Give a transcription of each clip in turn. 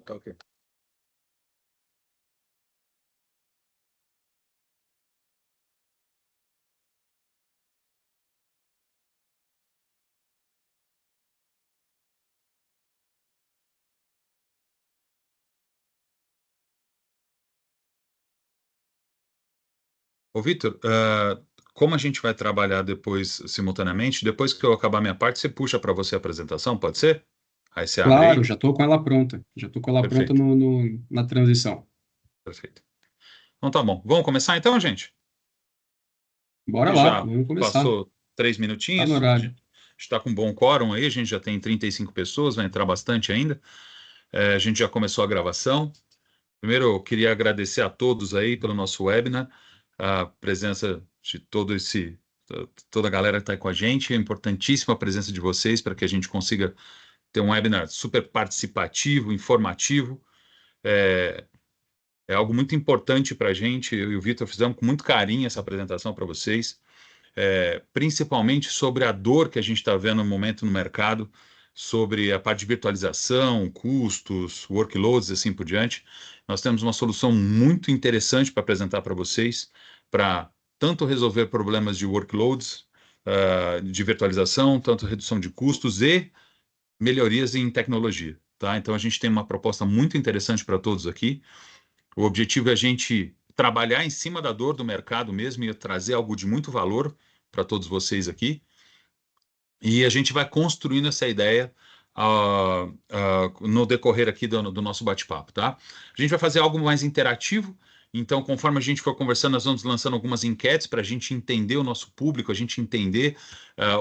Tá ok. Ô, Vitor, como a gente vai trabalhar depois simultaneamente, depois que eu acabar minha parte, você puxa para você a apresentação, pode ser? Aí você abre Claro, aí? já estou com ela pronta. Já estou com ela pronta Perfeito, na transição. perfeito. Então tá bom. Vamos começar então, gente? Bora Que lá, já vamos começar. passou 3 Tá no minutinhos, a horário. gente está com um bom quórum aí, a gente já tem 35 pessoas, vai entrar bastante ainda. A gente já começou a gravação. Primeiro, eu queria agradecer a todos aí pelo nosso webinar, a presença de toda a galera que está com a gente. É importantíssima a presença de vocês para que a gente consiga ter um webinar super participativo, informativo. É, é algo muito importante para a gente. Eu e o Vitor fizemos com muito carinho essa apresentação para vocês, principalmente sobre a dor que a gente está vendo no momento no mercado, sobre a parte de virtualização, custos, workloads e assim por diante. Nós temos uma solução muito interessante para apresentar para vocês, para tanto resolver problemas de workloads, de virtualização, tanto redução de custos e melhorias em tecnologia. Tá? Então, a gente tem uma proposta muito interessante para todos aqui. O objetivo é a gente trabalhar em cima da dor do mercado mesmo e trazer algo de muito valor para todos vocês aqui. E a gente vai construindo essa ideia no decorrer aqui do nosso bate-papo, tá? A gente vai fazer algo mais interativo. Então, conforme a gente for conversando, nós vamos lançando algumas enquetes para a gente entender o nosso público, a gente entender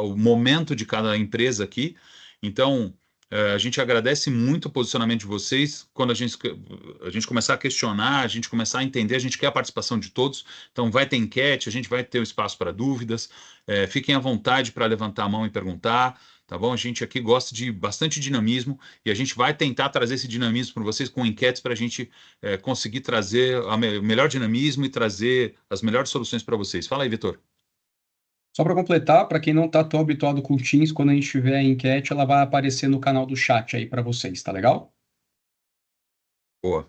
o momento de cada empresa aqui. Então, a gente agradece muito o posicionamento de vocês. Quando a gente começar a questionar, a gente começar a entender, a gente quer a participação de todos. Então, vai ter enquete, a gente vai ter o espaço para dúvidas. Fiquem à vontade para levantar a mão e perguntar, tá bom? A gente aqui gosta de bastante dinamismo e a gente vai tentar trazer esse dinamismo para vocês com enquetes para a gente conseguir trazer o melhor dinamismo e trazer as melhores soluções para vocês. Fala aí, Vitor. Só para completar, para quem não está tão habituado com o Teams, quando a gente tiver a enquete, ela vai aparecer no canal do chat aí para vocês, tá legal? Boa.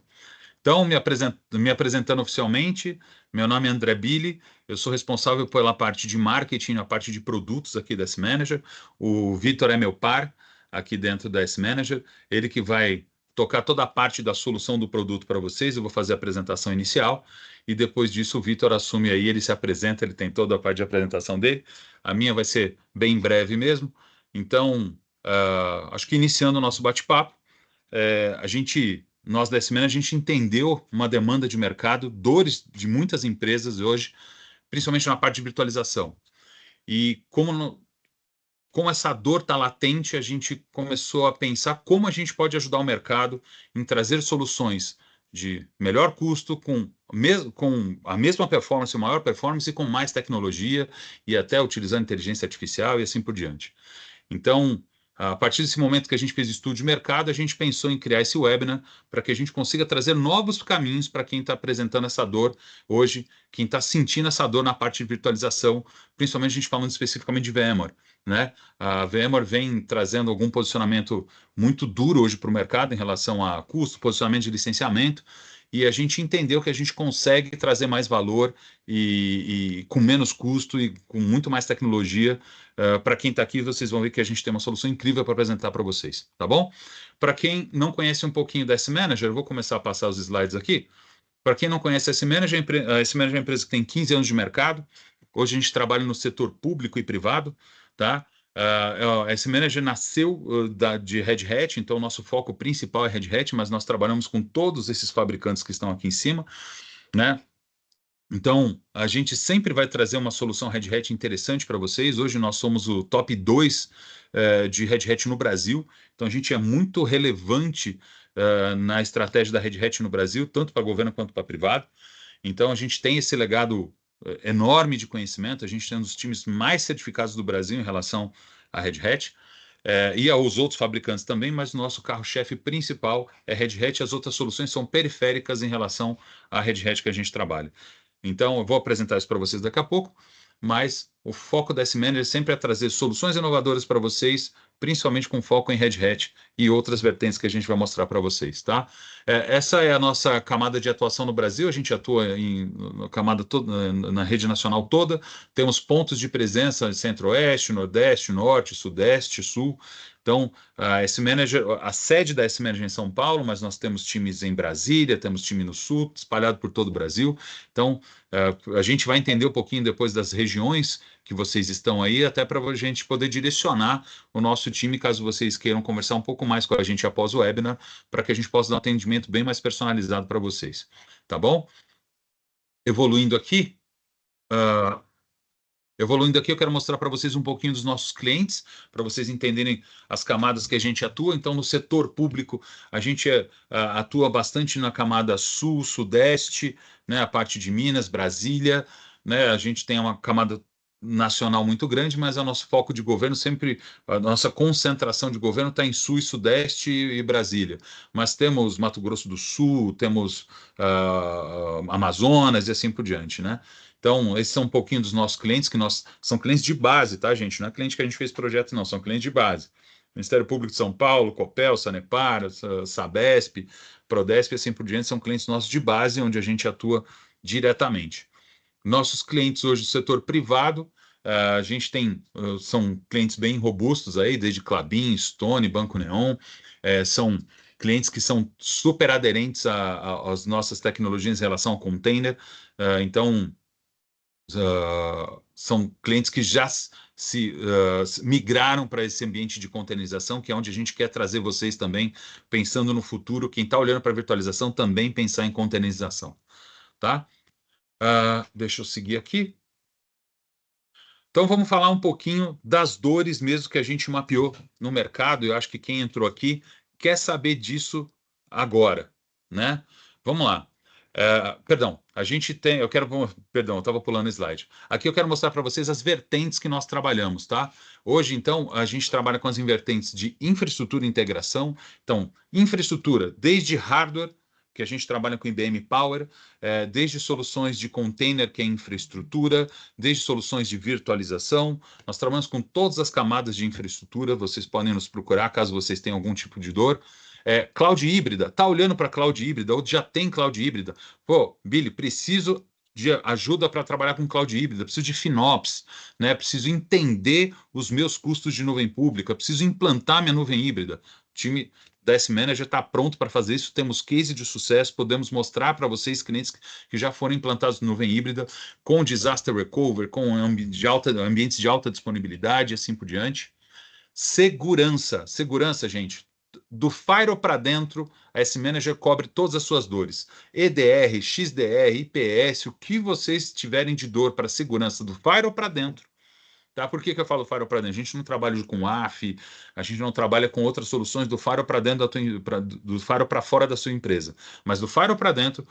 Então, me apresentando oficialmente, meu nome é André Billy, eu sou responsável pela parte de marketing, a parte de produtos aqui da S-Manager. O Vitor é meu par aqui dentro da S-Manager, ele que vai tocar toda a parte da solução do produto para vocês. Eu vou fazer a apresentação inicial e depois disso o Vitor assume aí, ele se apresenta, ele tem toda a parte de apresentação dele. A minha vai ser bem breve mesmo. Então, acho que iniciando o nosso bate-papo, nós da SMN, a gente entendeu uma demanda de mercado, dores de muitas empresas hoje, principalmente na parte de virtualização. E como essa dor está latente, a gente começou a pensar como a gente pode ajudar o mercado em trazer soluções de melhor custo, com a mesma performance, maior performance e com mais tecnologia, e até utilizando inteligência artificial e assim por diante. Então, a partir desse momento que a gente fez estudo de mercado, a gente pensou em criar esse webinar para que a gente consiga trazer novos caminhos para quem está apresentando essa dor hoje, quem está sentindo essa dor na parte de virtualização, principalmente a gente falando especificamente de VMware, né? A VMware vem trazendo algum posicionamento muito duro hoje para o mercado em relação a custo, posicionamento de licenciamento, e a gente entendeu que a gente consegue trazer mais valor e com menos custo e com muito mais tecnologia. Para quem está aqui, vocês vão ver que a gente tem uma solução incrível para apresentar para vocês, tá bom? Para quem não conhece um pouquinho da S-Manager, eu vou começar a passar os slides aqui. Para quem não conhece a S-Manager, a S-Manager é uma empresa que tem 15 anos de mercado. Hoje a gente trabalha no setor público e privado, tá? A S-Manager nasceu de Red Hat, então o nosso foco principal é Red Hat, mas nós trabalhamos com todos esses fabricantes que estão aqui em cima, né? Então, a gente sempre vai trazer uma solução Red Hat interessante para vocês. Hoje nós somos o top 2 de Red Hat no Brasil. Então, a gente é muito relevante na estratégia da Red Hat no Brasil, tanto para governo quanto para privado. Então, a gente tem esse legado enorme de conhecimento. A gente tem um dos times mais certificados do Brasil em relação à Red Hat. E aos outros fabricantes também, mas o nosso carro-chefe principal é Red Hat. As outras soluções são periféricas em relação à Red Hat que a gente trabalha. Então, eu vou apresentar isso para vocês daqui a pouco, mas o foco da S-Manager sempre é trazer soluções inovadoras para vocês, principalmente com foco em Red Hat e outras vertentes que a gente vai mostrar para vocês, tá? Essa é a nossa camada de atuação no Brasil, a gente atua na camada toda, na rede nacional toda, temos pontos de presença em Centro-Oeste, Nordeste, Norte, Sudeste, Sul. Então, a S-Manager, a sede da S-Manager é em São Paulo, mas nós temos times em Brasília, temos time no Sul, espalhado por todo o Brasil. Então, a gente vai entender um pouquinho depois das regiões que vocês estão aí, até para a gente poder direcionar o nosso time, caso vocês queiram conversar um pouco mais com a gente após o webinar, para que a gente possa dar um atendimento bem mais personalizado para vocês. Tá bom? Evoluindo aqui. Evoluindo aqui, eu quero mostrar para vocês um pouquinho dos nossos clientes, para vocês entenderem as camadas que a gente atua. Então, no setor público, a gente atua bastante na camada sul, sudeste, né, a parte de Minas, Brasília, né, a gente tem uma camada nacional muito grande, mas o nosso foco de governo sempre, a nossa concentração de governo está em sul e sudeste e Brasília. Mas temos Mato Grosso do Sul, temos Amazonas e assim por diante, né? Então, esses são um pouquinho dos nossos clientes, são clientes de base, tá, gente? Não é cliente que a gente fez projeto, não, são clientes de base. Ministério Público de São Paulo, Copel, Sanepar, Sabesp, Prodesp e assim por diante, são clientes nossos de base, onde a gente atua diretamente. Nossos clientes hoje do setor privado, a gente tem, são clientes bem robustos aí, desde Klabin, Stone, Banco Neon, são clientes que são super aderentes às nossas tecnologias em relação ao container, então são clientes que já migraram para esse ambiente de containerização, que é onde a gente quer trazer vocês também, pensando no futuro. Quem está olhando para a virtualização também pensar em containerização, tá? Deixa eu seguir aqui. Então vamos falar um pouquinho das dores mesmo que a gente mapeou no mercado. Eu acho que quem entrou aqui quer saber disso agora, né? Vamos lá. Perdão, a gente tem. Perdão, eu estava pulando o slide. Aqui eu quero mostrar para vocês as vertentes que nós trabalhamos, tá? Hoje, então, a gente trabalha com as vertentes de infraestrutura e integração. Então, infraestrutura, desde hardware, que a gente trabalha com IBM Power, desde soluções de container, que é infraestrutura, desde soluções de virtualização. Nós trabalhamos com todas as camadas de infraestrutura. Vocês podem nos procurar caso vocês tenham algum tipo de dor. Cloud híbrida, tá olhando para cloud híbrida ou já tem cloud híbrida? Pô, Billy, preciso de ajuda para trabalhar com cloud híbrida, preciso de FinOps, né? Preciso entender os meus custos de nuvem pública, preciso implantar minha nuvem híbrida. O time da S-Manager está pronto para fazer isso, temos case de sucesso, podemos mostrar para vocês, clientes que já foram implantados em nuvem híbrida, com disaster recovery, com ambientes de alta disponibilidade e assim por diante. Segurança, gente. Do Firewall para dentro, a S-Manager cobre todas as suas dores. EDR, XDR, IPS, o que vocês tiverem de dor para segurança do Firewall para dentro. Tá? Por que eu falo Firewall para dentro? A gente não trabalha com AF, a gente não trabalha com outras soluções do Firewall para dentro do Firewall para fora da sua empresa. Mas do Firewall para dentro,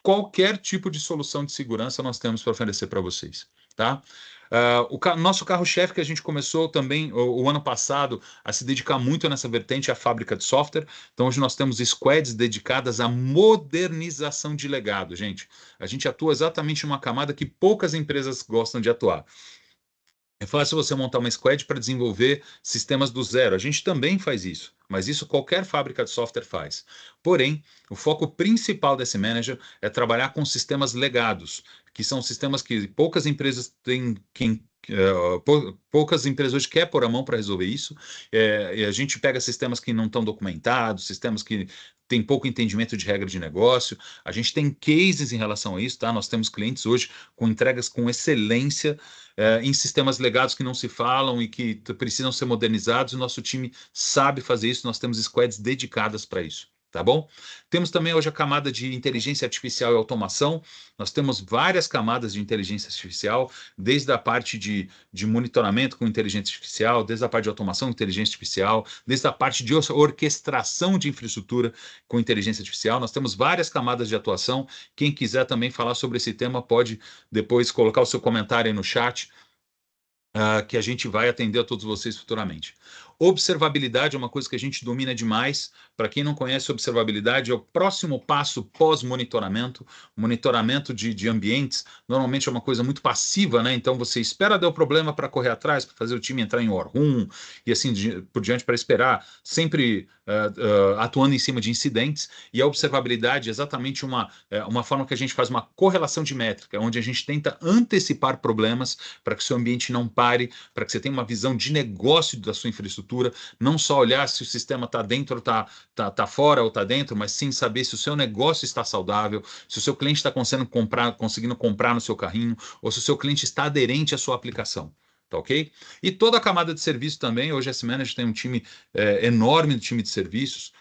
qualquer tipo de solução de segurança nós temos para oferecer para vocês. Tá? Nosso carro-chefe que a gente começou também o ano passado a se dedicar muito nessa vertente é a fábrica de software. Então hoje nós temos squads dedicadas à modernização de legado, gente. A gente atua exatamente numa camada que poucas empresas gostam de atuar. É fácil você montar uma squad para desenvolver sistemas do zero. A gente também faz isso, mas isso qualquer fábrica de software faz. Porém, o foco principal desse manager é trabalhar com sistemas legados, que são sistemas que poucas empresas têm poucas empresas hoje querem pôr a mão para resolver isso. E a gente pega sistemas que não estão documentados, sistemas que têm pouco entendimento de regra de negócio. A gente tem cases em relação a isso, tá? Nós temos clientes hoje com entregas com excelência em sistemas legados que não se falam e que precisam ser modernizados. O nosso time sabe fazer isso, nós temos squads dedicadas para isso. Tá bom? Temos também hoje a camada de inteligência artificial e automação. Nós temos várias camadas de inteligência artificial, desde a parte de monitoramento com inteligência artificial, desde a parte de automação com inteligência artificial, desde a parte de orquestração de infraestrutura com inteligência artificial. Nós temos várias camadas de atuação. Quem quiser também falar sobre esse tema, pode depois colocar o seu comentário aí no chat, que a gente vai atender a todos vocês futuramente. Observabilidade é uma coisa que a gente domina demais. Para quem não conhece, observabilidade é o próximo passo pós-monitoramento. Monitoramento de ambientes normalmente é uma coisa muito passiva, né? Então você espera dar o problema para correr atrás, para fazer o time entrar em war room e assim por diante, para esperar, sempre atuando em cima de incidentes. E a observabilidade é exatamente uma forma que a gente faz uma correlação de métrica, onde a gente tenta antecipar problemas para que o seu ambiente não pare, para que você tenha uma visão de negócio da sua infraestrutura, não só olhar se o sistema está dentro, está fora ou está dentro, mas sim saber se o seu negócio está saudável, se o seu cliente está conseguindo comprar no seu carrinho, ou se o seu cliente está aderente à sua aplicação. Tá ok? E toda a camada de serviço também. Hoje a S-Manager tem um time enorme de time de serviços.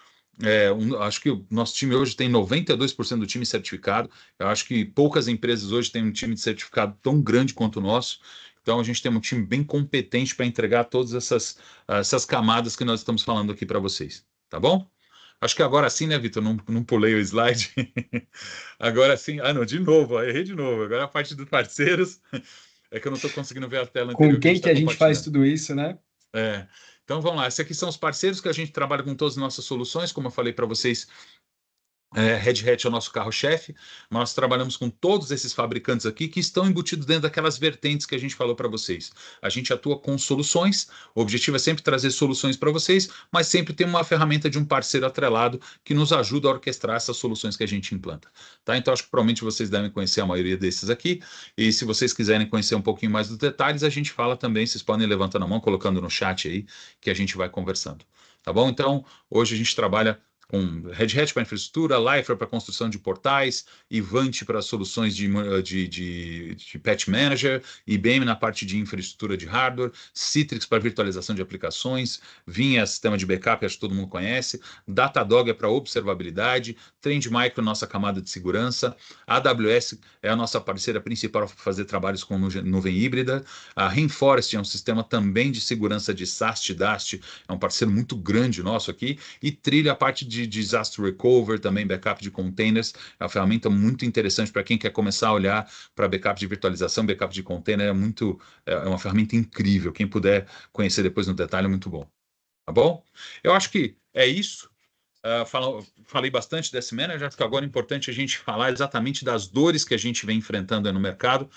Acho que o nosso time hoje tem 92% do time certificado. Eu acho que poucas empresas hoje têm um time de certificado tão grande quanto o nosso. Então, a gente tem um time bem competente para entregar todas essas camadas que nós estamos falando aqui para vocês. Tá bom? Acho que agora sim, né, Vitor? Não pulei o slide. Agora sim. Ah, não, de novo, errei de novo. Agora a parte dos parceiros. É que eu não estou conseguindo ver a tela Com anterior que a quem gente que está a gente faz compartilhando. tudo isso, né? É. Então vamos lá. Esses aqui são os parceiros que a gente trabalha com todas as nossas soluções, como eu falei para vocês. Red Hat é o nosso carro-chefe, mas nós trabalhamos com todos esses fabricantes aqui que estão embutidos dentro daquelas vertentes que a gente falou para vocês. A gente atua com soluções, o objetivo é sempre trazer soluções para vocês, mas sempre tem uma ferramenta de um parceiro atrelado que nos ajuda a orquestrar essas soluções que a gente implanta. Tá? Então, acho que provavelmente vocês devem conhecer a maioria desses aqui, e se vocês quiserem conhecer um pouquinho mais dos detalhes, a gente fala também, vocês podem levantar a mão, colocando no chat aí, que a gente vai conversando. Tá bom? Então, hoje a gente trabalha com Red Hat para infraestrutura, Lifer para construção de portais, Ivanti para soluções de patch manager, IBM na parte de infraestrutura de hardware, Citrix para virtualização de aplicações, Vinha sistema de backup, acho que todo mundo conhece, Datadog é para observabilidade, TrendMicro nossa camada de segurança, a AWS é a nossa parceira principal para fazer trabalhos com nuvem híbrida, a Rainforest é um sistema também de segurança de SAST, DAST, é um parceiro muito grande nosso aqui, e Trilha a parte de disaster recovery, também backup de containers, é uma ferramenta muito interessante para quem quer começar a olhar para backup de virtualização, backup de container, é uma ferramenta incrível. Quem puder conhecer depois no detalhe é muito bom. Tá bom? Eu acho que é isso. Falei bastante desse manager, acho que agora é importante a gente falar exatamente das dores que a gente vem enfrentando no mercado,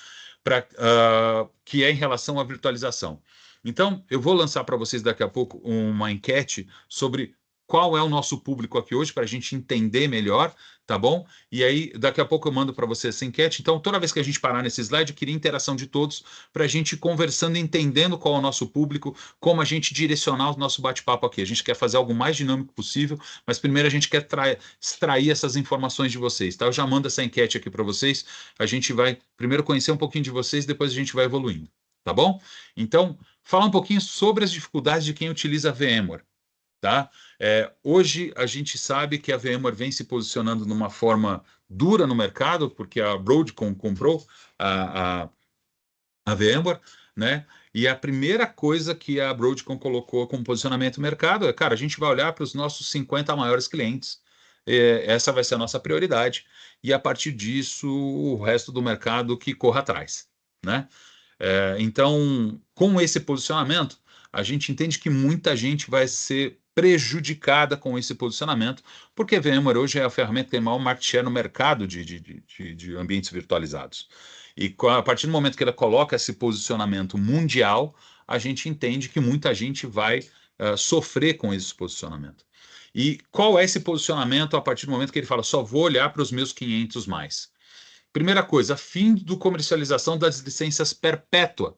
que é em relação à virtualização. Então, eu vou lançar para vocês daqui a pouco uma enquete sobre qual é o nosso público aqui hoje, para a gente entender melhor, tá bom? E aí, daqui a pouco eu mando para vocês essa enquete. Então, toda vez que a gente parar nesse slide, eu queria interação de todos, para a gente ir conversando, entendendo qual é o nosso público, como a gente direcionar o nosso bate-papo aqui. A gente quer fazer algo mais dinâmico possível, mas primeiro a gente quer extrair essas informações de vocês, tá? Eu já mando essa enquete aqui para vocês. A gente vai primeiro conhecer um pouquinho de vocês, depois a gente vai evoluindo, tá bom? Então, falar um pouquinho sobre as dificuldades de quem utiliza a VMware. Tá? Hoje a gente sabe que a VMware vem se posicionando numa forma dura no mercado, porque a Broadcom comprou a VMware, né? E a primeira coisa que a Broadcom colocou como posicionamento no mercado é, cara, a gente vai olhar para os nossos 50 maiores clientes, essa vai ser a nossa prioridade, e a partir disso o resto do mercado que corra atrás, né? Então, com esse posicionamento, a gente entende que muita gente vai ser prejudicada com esse posicionamento, porque a VMware hoje é a ferramenta que tem maior market share no mercado de ambientes virtualizados. E a partir do momento que ela coloca esse posicionamento mundial, a gente entende que muita gente vai sofrer com esse posicionamento. E qual é esse posicionamento a partir do momento que ele fala, só vou olhar para os meus 500 mais? Primeira coisa, fim do comercialização das licenças perpétua.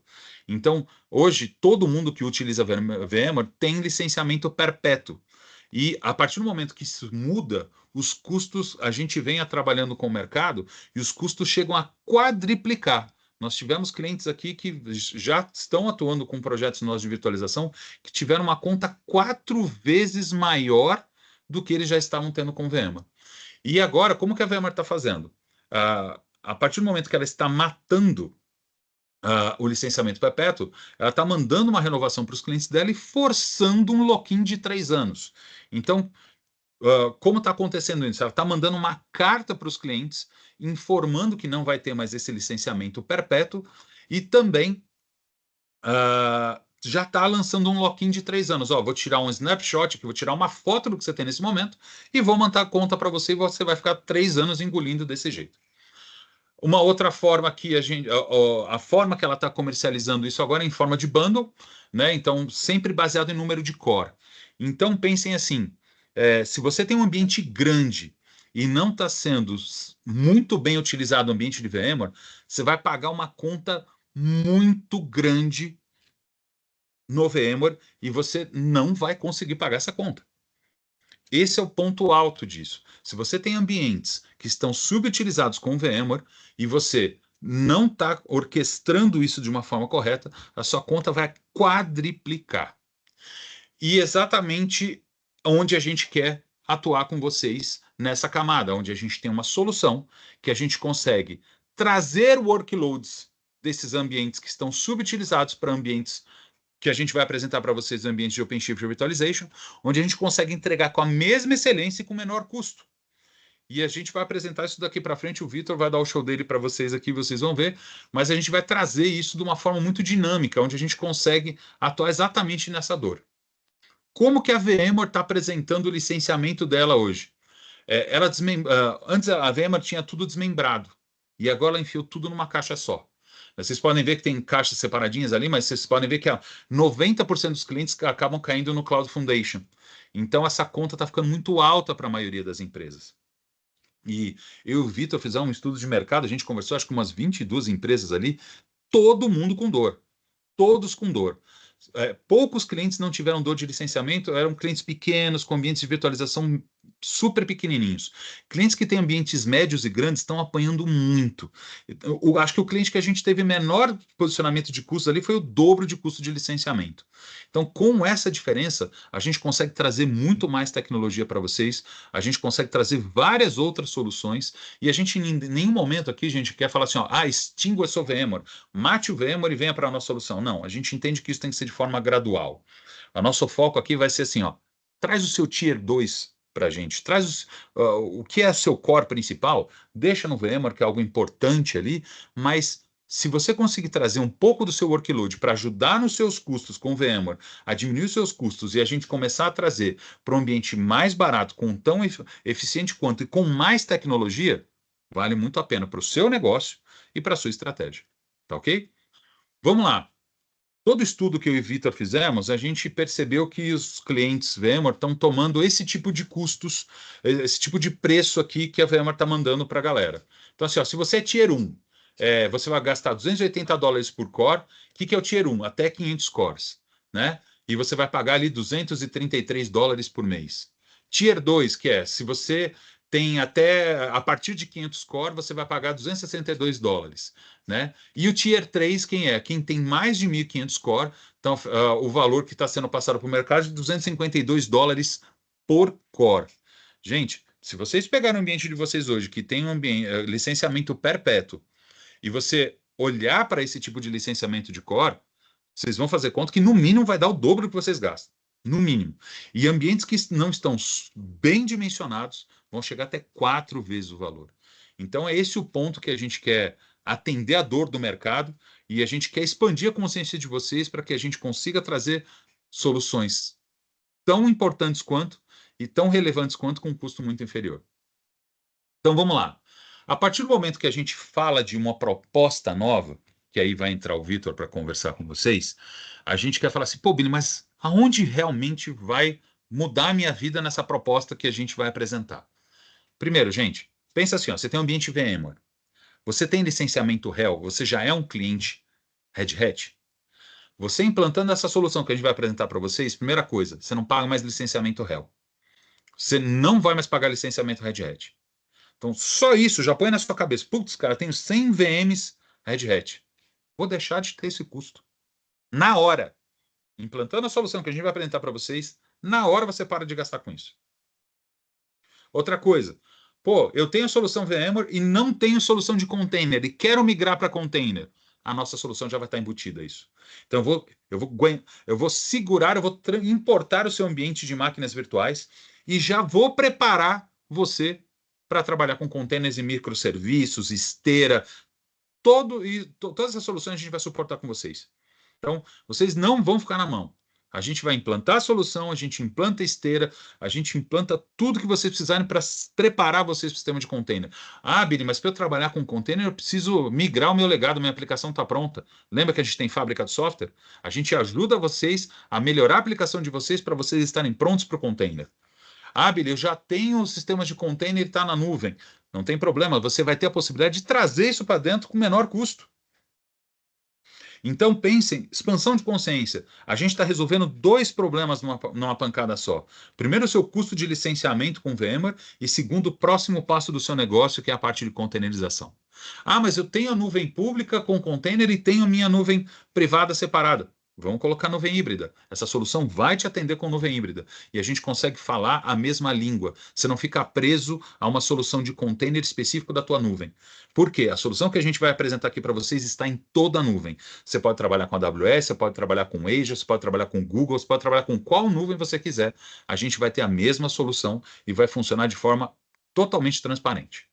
Então, hoje, todo mundo que utiliza VMware tem licenciamento perpétuo. E a partir do momento que isso muda, os custos, a gente vem trabalhando com o mercado e os custos chegam a quadriplicar. Nós tivemos clientes aqui que já estão atuando com projetos nossos de virtualização que tiveram uma conta 4 vezes maior do que eles já estavam tendo com VMware. E agora, como que a VMware está fazendo? A partir do momento que ela está matando o licenciamento perpétuo, ela está mandando uma renovação para os clientes dela e forçando um lock-in de 3 anos. Então, como está acontecendo isso? Ela está mandando uma carta para os clientes informando que não vai ter mais esse licenciamento perpétuo e também já está lançando um lock-in de 3 anos. Ó, vou tirar um snapshot aqui, vou tirar uma foto do que você tem nesse momento e vou mandar a conta para você e você vai ficar 3 anos engolindo desse jeito. Uma outra forma que a forma que ela está comercializando isso agora é em forma de bundle, né? Então, sempre baseado em número de core. Então, pensem assim: se você tem um ambiente grande e não está sendo muito bem utilizado o ambiente de VMware, você vai pagar uma conta muito grande no VMware e você não vai conseguir pagar essa conta. Esse é o ponto alto disso. Se você tem ambientes que estão subutilizados com VMware e você não está orquestrando isso de uma forma correta, a sua conta vai quadriplicar. E exatamente onde a gente quer atuar com vocês nessa camada, onde a gente tem uma solução que a gente consegue trazer workloads desses ambientes que estão subutilizados para ambientes que a gente vai apresentar para vocês no ambiente de OpenShift Virtualization, onde a gente consegue entregar com a mesma excelência e com menor custo. E a gente vai apresentar isso daqui para frente. O Vitor vai dar o show dele para vocês aqui, vocês vão ver. Mas a gente vai trazer isso de uma forma muito dinâmica, onde a gente consegue atuar exatamente nessa dor. Como que a VMware está apresentando o licenciamento dela hoje? Antes a VMware tinha tudo desmembrado e agora ela enfiou tudo numa caixa só. Vocês podem ver que tem caixas separadinhas ali, mas vocês podem ver que 90% dos clientes acabam caindo no Cloud Foundation. Então essa conta está ficando muito alta para a maioria das empresas. E eu e o Vitor fizemos um estudo de mercado, a gente conversou acho que umas 22 empresas ali, todo mundo com dor, todos com dor. Poucos clientes não tiveram dor de licenciamento, eram clientes pequenos, com ambientes de virtualização super pequenininhos. Clientes que têm ambientes médios e grandes estão apanhando muito. Acho que o cliente que a gente teve menor posicionamento de custos ali foi o dobro de custo de licenciamento. Então, com essa diferença, a gente consegue trazer muito mais tecnologia para vocês, a gente consegue trazer várias outras soluções, e a gente em nenhum momento aqui, gente, quer falar assim, ó, extingua seu VMware, mate o VMware e venha para a nossa solução. Não, a gente entende que isso tem que ser de forma gradual. O nosso foco aqui vai ser assim, ó, traz o seu Tier 2 para a gente, traz o que é o seu core principal, deixa no VMware, que é algo importante ali, mas se você conseguir trazer um pouco do seu workload para ajudar nos seus custos com o VMware, a diminuir os seus custos e a gente começar a trazer para um ambiente mais barato, com tão eficiente quanto e com mais tecnologia, vale muito a pena para o seu negócio e para a sua estratégia. Tá ok? Vamos lá. Todo estudo que eu e o Vitor fizemos, a gente percebeu que os clientes VMware estão tomando esse tipo de custos, esse tipo de preço aqui que a VMware está mandando para a galera. Então, assim, ó, se você é Tier 1, você vai gastar $280 por core. O que é o Tier 1? Até 500 cores, né? E você vai pagar ali $233 por mês. Tier 2, que é, se você tem até, a partir de 500 core, você vai pagar $262, né? E o Tier 3, quem é? Quem tem mais de 1.500 core, então o valor que está sendo passado para o mercado é de $252 por core. Gente, se vocês pegarem o ambiente de vocês hoje, que tem um licenciamento perpétuo, e você olhar para esse tipo de licenciamento de core, vocês vão fazer conta que no mínimo vai dar o dobro do que vocês gastam. No mínimo. E ambientes que não estão bem dimensionados vão chegar até 4 vezes o valor. Então é esse o ponto que a gente quer atender a dor do mercado e a gente quer expandir a consciência de vocês para que a gente consiga trazer soluções tão importantes quanto e tão relevantes quanto com um custo muito inferior. Então vamos lá. A partir do momento que a gente fala de uma proposta nova, que aí vai entrar o Vitor para conversar com vocês, a gente quer falar assim, pô, Billy, mas aonde realmente vai mudar a minha vida nessa proposta que a gente vai apresentar? Primeiro, gente, pensa assim, ó, você tem um ambiente VMware, você tem licenciamento RHEL, você já é um cliente Red Hat. Você implantando essa solução que a gente vai apresentar para vocês, primeira coisa, você não paga mais licenciamento RHEL. Você não vai mais pagar licenciamento Red Hat. Então, só isso já põe na sua cabeça. Putz, cara, tenho 100 VMs Red Hat. Vou deixar de ter esse custo. Na hora. Implantando a solução que a gente vai apresentar para vocês, na hora você para de gastar com isso. Outra coisa. Pô, eu tenho a solução VMware e não tenho solução de container e quero migrar para container. A nossa solução já vai estar embutida a isso. Então, eu vou segurar, eu vou importar o seu ambiente de máquinas virtuais e já vou preparar você para trabalhar com containers e microserviços, esteira, todas essas soluções a gente vai suportar com vocês. Então, vocês não vão ficar na mão. A gente vai implantar a solução, a gente implanta a esteira, a gente implanta tudo que vocês precisarem para preparar vocês para o sistema de container. Ah, Billy, mas para eu trabalhar com container, eu preciso migrar o meu legado, minha aplicação está pronta. Lembra que a gente tem fábrica de software? A gente ajuda vocês a melhorar a aplicação de vocês para vocês estarem prontos para o container. Ah, Billy, eu já tenho o sistema de container e está na nuvem. Não tem problema, você vai ter a possibilidade de trazer isso para dentro com menor custo. Então, pensem, expansão de consciência. A gente está resolvendo dois problemas numa pancada só. Primeiro, o seu custo de licenciamento com VMware e segundo, o próximo passo do seu negócio, que é a parte de containerização. Ah, mas eu tenho a nuvem pública com container e tenho a minha nuvem privada separada. Vamos colocar nuvem híbrida. Essa solução vai te atender com nuvem híbrida. E a gente consegue falar a mesma língua. Você não fica preso a uma solução de container específico da tua nuvem. Por quê? A solução que a gente vai apresentar aqui para vocês está em toda a nuvem. Você pode trabalhar com a AWS, você pode trabalhar com Azure, você pode trabalhar com Google, você pode trabalhar com qual nuvem você quiser. A gente vai ter a mesma solução e vai funcionar de forma totalmente transparente.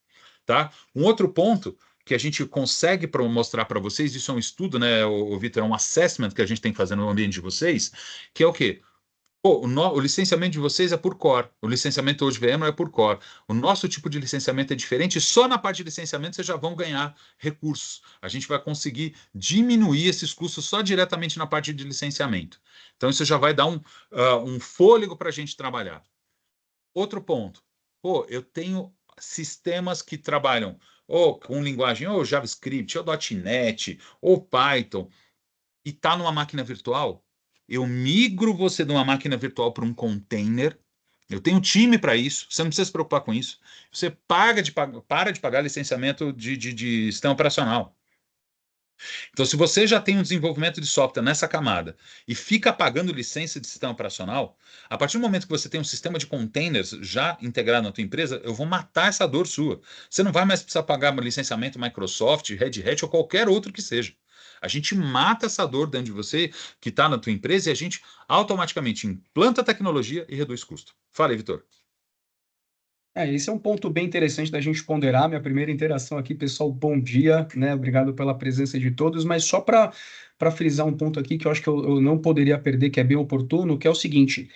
Tá? Um outro ponto que a gente consegue mostrar para vocês, isso é um estudo, né, o Vitor, é um assessment que a gente tem que fazer no ambiente de vocês, que é o quê? Pô, o licenciamento de vocês é por core. O licenciamento hoje VMware é por core. O nosso tipo de licenciamento é diferente. Só na parte de licenciamento vocês já vão ganhar recursos. A gente vai conseguir diminuir esses custos só diretamente na parte de licenciamento. Então, isso já vai dar um fôlego para a gente trabalhar. Outro ponto. Pô, eu tenho sistemas que trabalham ou com linguagem ou JavaScript, ou .NET, ou Python e está numa máquina virtual, eu migro você de uma máquina virtual para um container. Eu tenho time para isso, você não precisa se preocupar com isso. Você para de pagar licenciamento de sistema operacional. Então, se você já tem um desenvolvimento de software nessa camada e fica pagando licença de sistema operacional, a partir do momento que você tem um sistema de containers já integrado na tua empresa, eu vou matar essa dor sua. Você não vai mais precisar pagar licenciamento Microsoft, Red Hat ou qualquer outro que seja. A gente mata essa dor dentro de você que está na tua empresa e a gente automaticamente implanta a tecnologia e reduz custo. Fala aí, Vitor. Esse é um ponto bem interessante da gente ponderar. Minha primeira interação aqui, pessoal, bom dia, né? Obrigado pela presença de todos, mas só para frisar um ponto aqui que eu acho que eu não poderia perder, que é bem oportuno, que é o seguinte: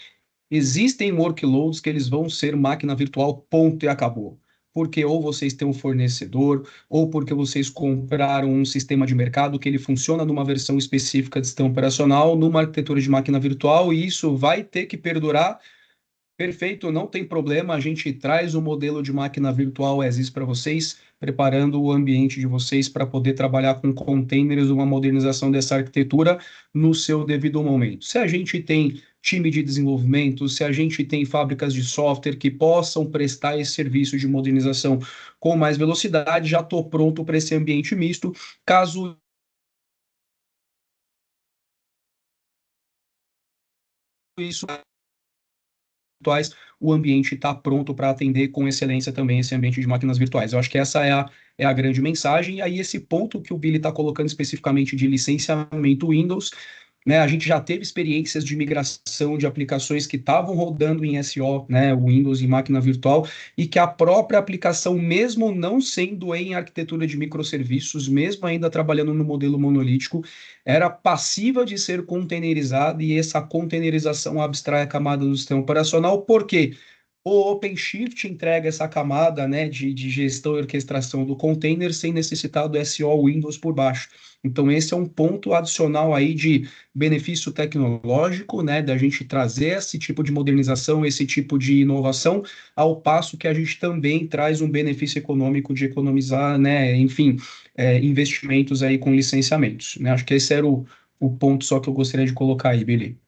existem workloads que eles vão ser máquina virtual, ponto e acabou. Porque ou vocês têm um fornecedor, ou porque vocês compraram um sistema de mercado que ele funciona numa versão específica de sistema operacional, numa arquitetura de máquina virtual, e isso vai ter que perdurar. Perfeito, não tem problema. A gente traz o modelo de máquina virtual as is para vocês, preparando o ambiente de vocês para poder trabalhar com containers, uma modernização dessa arquitetura no seu devido momento. Se a gente tem time de desenvolvimento, se a gente tem fábricas de software que possam prestar esse serviço de modernização com mais velocidade, já estou pronto para esse ambiente misto. Caso isso virtuais, o ambiente está pronto para atender com excelência também esse ambiente de máquinas virtuais. Eu acho que essa é a grande mensagem. E aí, esse ponto que o Billy está colocando especificamente de licenciamento Windows, né, a gente já teve experiências de migração de aplicações que estavam rodando em SO, né, o Windows em máquina virtual, e que a própria aplicação, mesmo não sendo em arquitetura de microserviços, mesmo ainda trabalhando no modelo monolítico, era passiva de ser containerizada, e essa containerização abstrai a camada do sistema operacional. Por quê? O OpenShift entrega essa camada, né, de gestão e orquestração do container sem necessitar do SO Windows por baixo. Então, esse é um ponto adicional aí de benefício tecnológico, né, da gente trazer esse tipo de modernização, esse tipo de inovação, ao passo que a gente também traz um benefício econômico de economizar, né, enfim, investimentos aí com licenciamentos, né? Acho que esse era o ponto só que eu gostaria de colocar aí, Billy.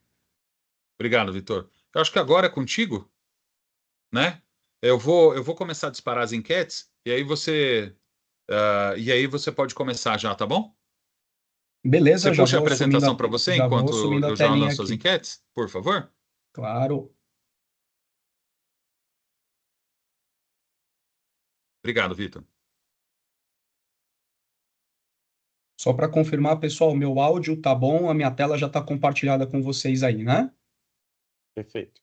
Obrigado, Vitor. Eu acho que agora é contigo, né? Eu vou começar a disparar as enquetes e aí você pode começar já, tá bom? Você Beleza, já puxa a vou assumindo apresentação para você já vou enquanto assumindo a eu já telinha lanço as aqui. enquetes, por favor? Claro. Obrigado, Vitor. Só para confirmar, pessoal, meu áudio tá bom, a minha tela já está compartilhada com vocês aí, né? Perfeito.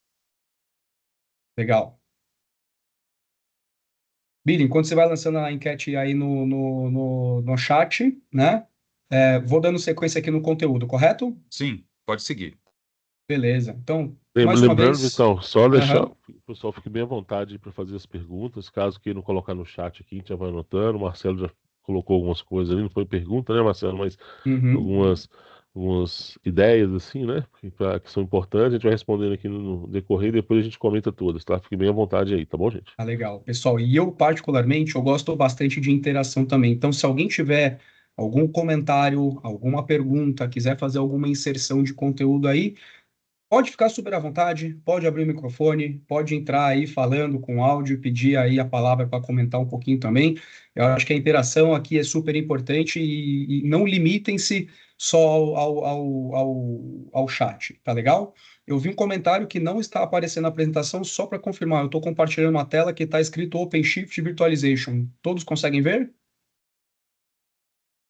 Legal. Billy, enquanto você vai lançando a enquete aí no chat, né? Vou dando sequência aqui no conteúdo, correto? Sim, pode seguir. Beleza. Então, mais uma Lembrando, vez. então, só deixar, Aham. o pessoal fique bem à vontade para fazer as perguntas. Caso queiram colocar no chat aqui, a gente já vai anotando. O Marcelo já colocou algumas coisas ali, não foi pergunta, né, Marcelo? Mas Uhum. algumas ideias, assim, né? Que são importantes. A gente vai respondendo aqui no decorrer e depois a gente comenta todas, tá? Fique bem à vontade aí, tá bom, gente? Tá legal. Pessoal, e eu, particularmente, eu gosto bastante de interação também. Então, se alguém tiver algum comentário, alguma pergunta, quiser fazer alguma inserção de conteúdo aí, pode ficar super à vontade, pode abrir o microfone, pode entrar aí falando com áudio, pedir aí a palavra para comentar um pouquinho também. Eu acho que a interação aqui é super importante e não limitem-se só ao chat, tá legal? Eu vi um comentário que não está aparecendo na apresentação, só para confirmar, eu estou compartilhando uma tela que está escrito OpenShift Virtualization. Todos conseguem ver?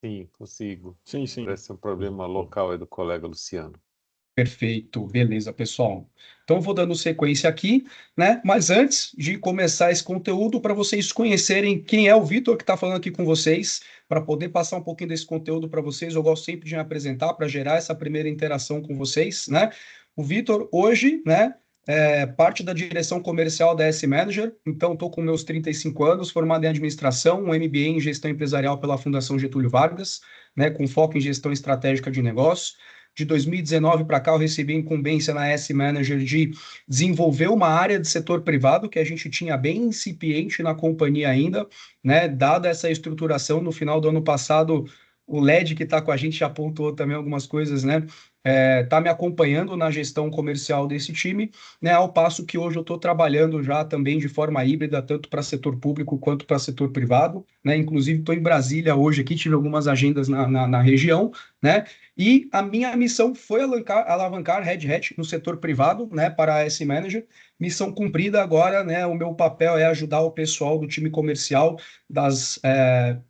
Sim, consigo. Sim, sim. Parece ser um problema local aí do colega Luciano. Perfeito, beleza, pessoal. Então, eu vou dando sequência aqui, né? Mas antes de começar esse conteúdo, para vocês conhecerem quem é o Vitor que está falando aqui com vocês, para poder passar um pouquinho desse conteúdo para vocês, eu gosto sempre de me apresentar para gerar essa primeira interação com vocês, né? O Vitor, hoje, né, é parte da direção comercial da S Manager, então estou com meus 35 anos, formado em administração, um MBA em gestão empresarial pela Fundação Getúlio Vargas, né, com foco em gestão estratégica de negócios. De 2019 para cá, eu recebi a incumbência na S Manager de desenvolver uma área de setor privado que a gente tinha bem incipiente na companhia ainda, né? Dada essa estruturação, no final do ano passado, o LED que está com a gente já apontou também algumas coisas, né? Tá me acompanhando na gestão comercial desse time, né? Ao passo que hoje eu estou trabalhando já também de forma híbrida, tanto para setor público quanto para setor privado, né? Inclusive, estou em Brasília hoje aqui, tive algumas agendas na região, né? E a minha missão foi alavancar Red Hat no setor privado, né, para a S Manager. Missão cumprida agora, né? O meu papel é ajudar o pessoal do time comercial das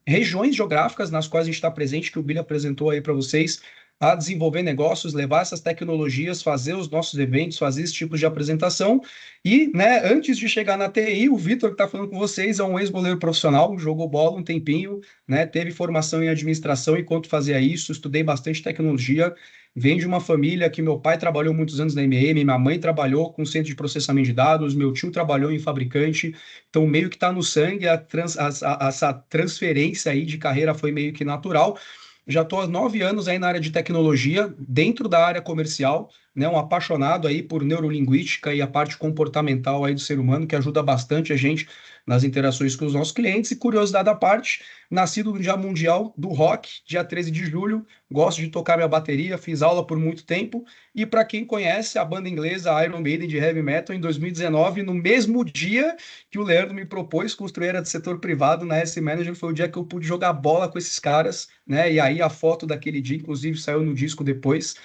regiões geográficas nas quais a gente está presente, que o Billy apresentou aí para vocês, a desenvolver negócios, levar essas tecnologias, fazer os nossos eventos, fazer esse tipo de apresentação. E, né, antes de chegar na TI, o Vitor que está falando com vocês é um ex-goleiro profissional, jogou bola um tempinho, né, teve formação em administração enquanto fazia isso, estudei bastante tecnologia, vem de uma família que meu pai trabalhou muitos anos na IBM, minha mãe trabalhou com centro de processamento de dados, meu tio trabalhou em fabricante, então meio que está no sangue, essa transferência aí de carreira foi meio que natural. Já estou há 9 anos aí na área de tecnologia, dentro da área comercial, né, um apaixonado aí por neurolinguística e a parte comportamental aí do ser humano, que ajuda bastante a gente nas interações com os nossos clientes. E curiosidade à parte, nascido no Dia Mundial do Rock, dia 13 de julho, gosto de tocar minha bateria, fiz aula por muito tempo. E para quem conhece a banda inglesa Iron Maiden de heavy metal, em 2019, no mesmo dia que o Leandro me propôs construir era de setor privado na S Manager, foi o dia que eu pude jogar bola com esses caras, né? E aí a foto daquele dia, inclusive, saiu no disco depois.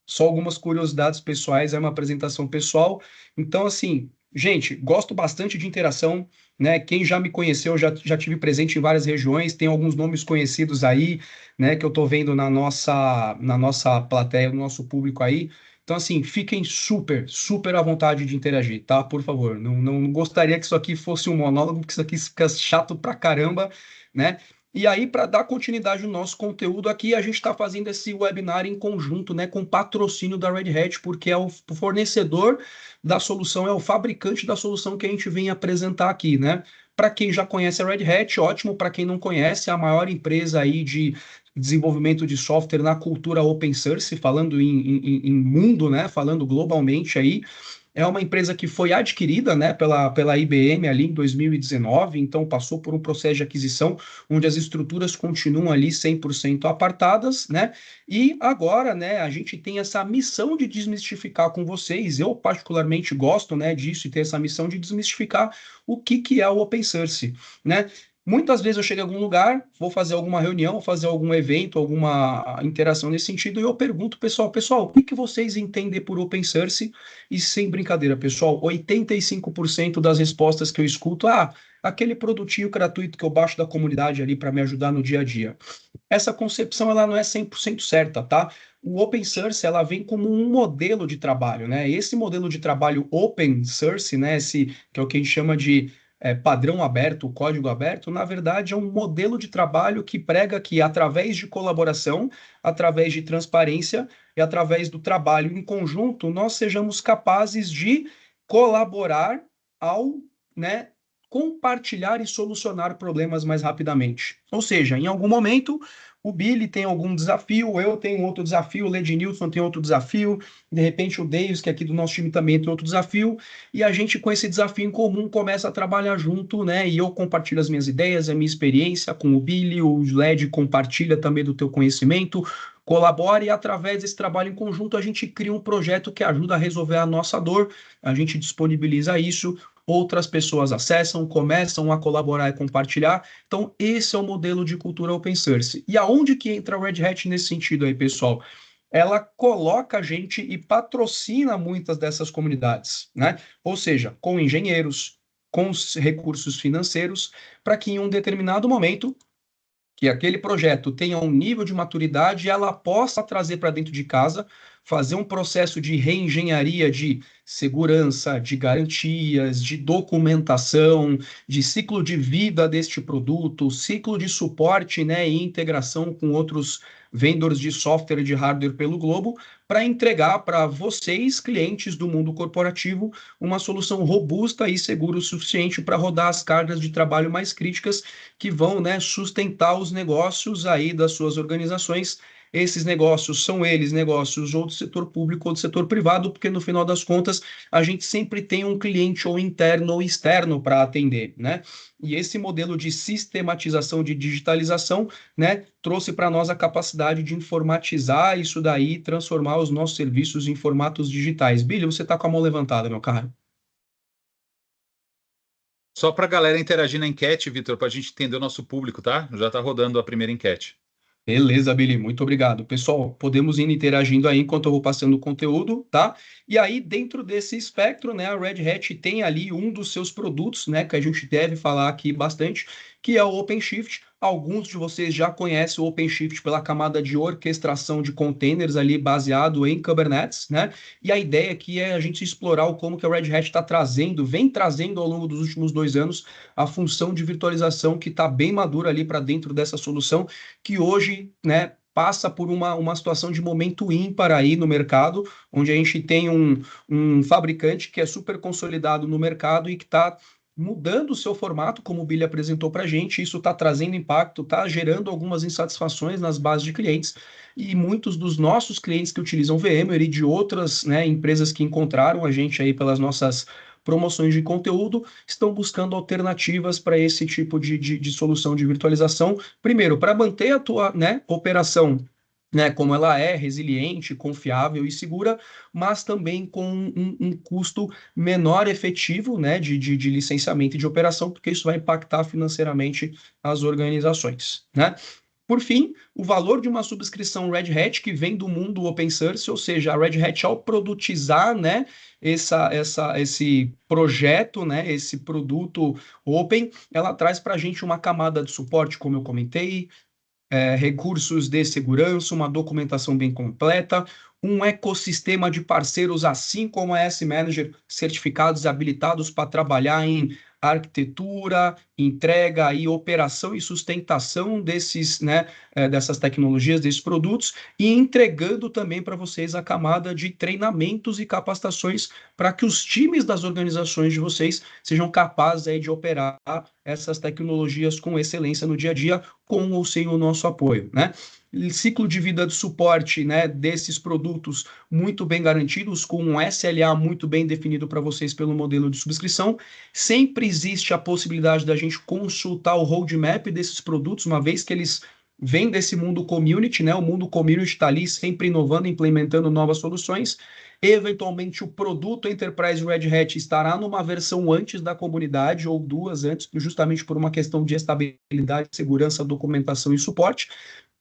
Só algumas curiosidades pessoais, é uma apresentação pessoal. Então, assim, gente, gosto bastante de interação, né? Quem já me conheceu, já tive presente em várias regiões, tem alguns nomes conhecidos aí, né? Que eu tô vendo na nossa plateia, no nosso público aí. Então, assim, fiquem super, super à vontade de interagir, tá? Por favor, não gostaria que isso aqui fosse um monólogo, porque isso aqui fica chato pra caramba, né? E aí, para dar continuidade no nosso conteúdo aqui, a gente está fazendo esse webinar em conjunto, né, com patrocínio da Red Hat, porque é o fornecedor da solução, é o fabricante da solução que a gente vem apresentar aqui, né? Para quem já conhece a Red Hat, ótimo. Para quem não conhece, é a maior empresa aí de desenvolvimento de software na cultura open source, falando em mundo, né? Falando globalmente aí. É uma empresa que foi adquirida, né, pela IBM ali em 2019, então passou por um processo de aquisição onde as estruturas continuam ali 100% apartadas, né? E agora, né, a gente tem essa missão de desmistificar com vocês. Eu particularmente gosto, né, disso e ter essa missão de desmistificar o que é o open source, né? Muitas vezes eu chego em algum lugar, vou fazer alguma reunião, vou fazer algum evento, alguma interação nesse sentido, e eu pergunto, pessoal, o que vocês entendem por open source? E sem brincadeira, pessoal, 85% das respostas que eu escuto, aquele produtinho gratuito que eu baixo da comunidade ali para me ajudar no dia a dia. Essa concepção ela não é 100% certa, tá? O open source ela vem como um modelo de trabalho, né? Esse modelo de trabalho open source, né? Esse que é o que a gente chama de padrão aberto, código aberto, na verdade é um modelo de trabalho que prega que através de colaboração, através de transparência e através do trabalho em conjunto, nós sejamos capazes de colaborar ao, né, compartilhar e solucionar problemas mais rapidamente. Ou seja, em algum momento, o Billy tem algum desafio, eu tenho outro desafio, o Lednilson tem outro desafio, de repente o Davis, que é aqui do nosso time, também tem outro desafio, e a gente, com esse desafio em comum, começa a trabalhar junto, né? E eu compartilho as minhas ideias, a minha experiência com o Billy, o Led compartilha também do teu conhecimento, colabora, e através desse trabalho em conjunto a gente cria um projeto que ajuda a resolver a nossa dor, a gente disponibiliza isso, outras pessoas acessam, começam a colaborar e compartilhar. Então, esse é o modelo de cultura open source. E aonde que entra a Red Hat nesse sentido aí, pessoal? Ela coloca a gente e patrocina muitas dessas comunidades, né? Ou seja, com engenheiros, com recursos financeiros, para que em um determinado momento que aquele projeto tenha um nível de maturidade e ela possa trazer para dentro de casa, fazer um processo de reengenharia de segurança, de garantias, de documentação, de ciclo de vida deste produto, ciclo de suporte, né, e integração com outros vendors de software e de hardware pelo globo, para entregar para vocês, clientes do mundo corporativo, uma solução robusta e segura o suficiente para rodar as cargas de trabalho mais críticas que vão, né, sustentar os negócios aí das suas organizações. Esses negócios são eles negócios ou do setor público ou do setor privado, porque no final das contas a gente sempre tem um cliente ou interno ou externo para atender, né? E esse modelo de sistematização, de digitalização, né, trouxe para nós a capacidade de informatizar isso daí e transformar os nossos serviços em formatos digitais. Billy, você está com a mão levantada, meu caro. Só para a galera interagir na enquete, Vitor, para a gente entender o nosso público, tá? Já está rodando a primeira enquete. Beleza, Billy, muito obrigado. Pessoal, podemos ir interagindo aí enquanto eu vou passando o conteúdo, tá? E aí, dentro desse espectro, né, a Red Hat tem ali um dos seus produtos, né, que a gente deve falar aqui bastante, que é o OpenShift. Alguns de vocês já conhecem o OpenShift pela camada de orquestração de containers ali baseado em Kubernetes, né? E a ideia aqui é a gente explorar como que a Red Hat está trazendo, vem trazendo ao longo dos últimos 2 anos, a função de virtualização que está bem madura ali para dentro dessa solução, que hoje, né, passa por uma situação de momento ímpar aí no mercado, onde a gente tem um fabricante que é super consolidado no mercado e que está mudando o seu formato, como o Billy apresentou para a gente. Isso está trazendo impacto, está gerando algumas insatisfações nas bases de clientes, e muitos dos nossos clientes que utilizam VMware e de outras, né, empresas que encontraram a gente aí pelas nossas promoções de conteúdo, estão buscando alternativas para esse tipo de solução de virtualização. Primeiro, para manter a tua, né, operação, né, como ela é resiliente, confiável e segura, mas também com um custo menor efetivo, né, de licenciamento e de operação, porque isso vai impactar financeiramente as organizações, né? Por fim, o valor de uma subscrição Red Hat que vem do mundo open source, ou seja, a Red Hat, ao produtizar, né, esse projeto, né, esse produto open, ela traz para a gente uma camada de suporte, como eu comentei, recursos de segurança, uma documentação bem completa, um ecossistema de parceiros, assim como a S-Manager, certificados e habilitados para trabalhar em arquitetura, entrega e operação e sustentação desses, né, dessas tecnologias, desses produtos, e entregando também para vocês a camada de treinamentos e capacitações para que os times das organizações de vocês sejam capazes aí de operar essas tecnologias com excelência no dia a dia, com ou sem o nosso apoio, né? Ciclo de vida de suporte, né, desses produtos muito bem garantidos, com um SLA muito bem definido para vocês pelo modelo de subscrição. Sempre existe a possibilidade da gente consultar o roadmap desses produtos, uma vez que eles vêm desse mundo community, né? O mundo community está ali sempre inovando, implementando novas soluções. Eventualmente, o produto Enterprise Red Hat estará numa versão antes da comunidade, ou duas antes, justamente por uma questão de estabilidade, segurança, documentação e suporte.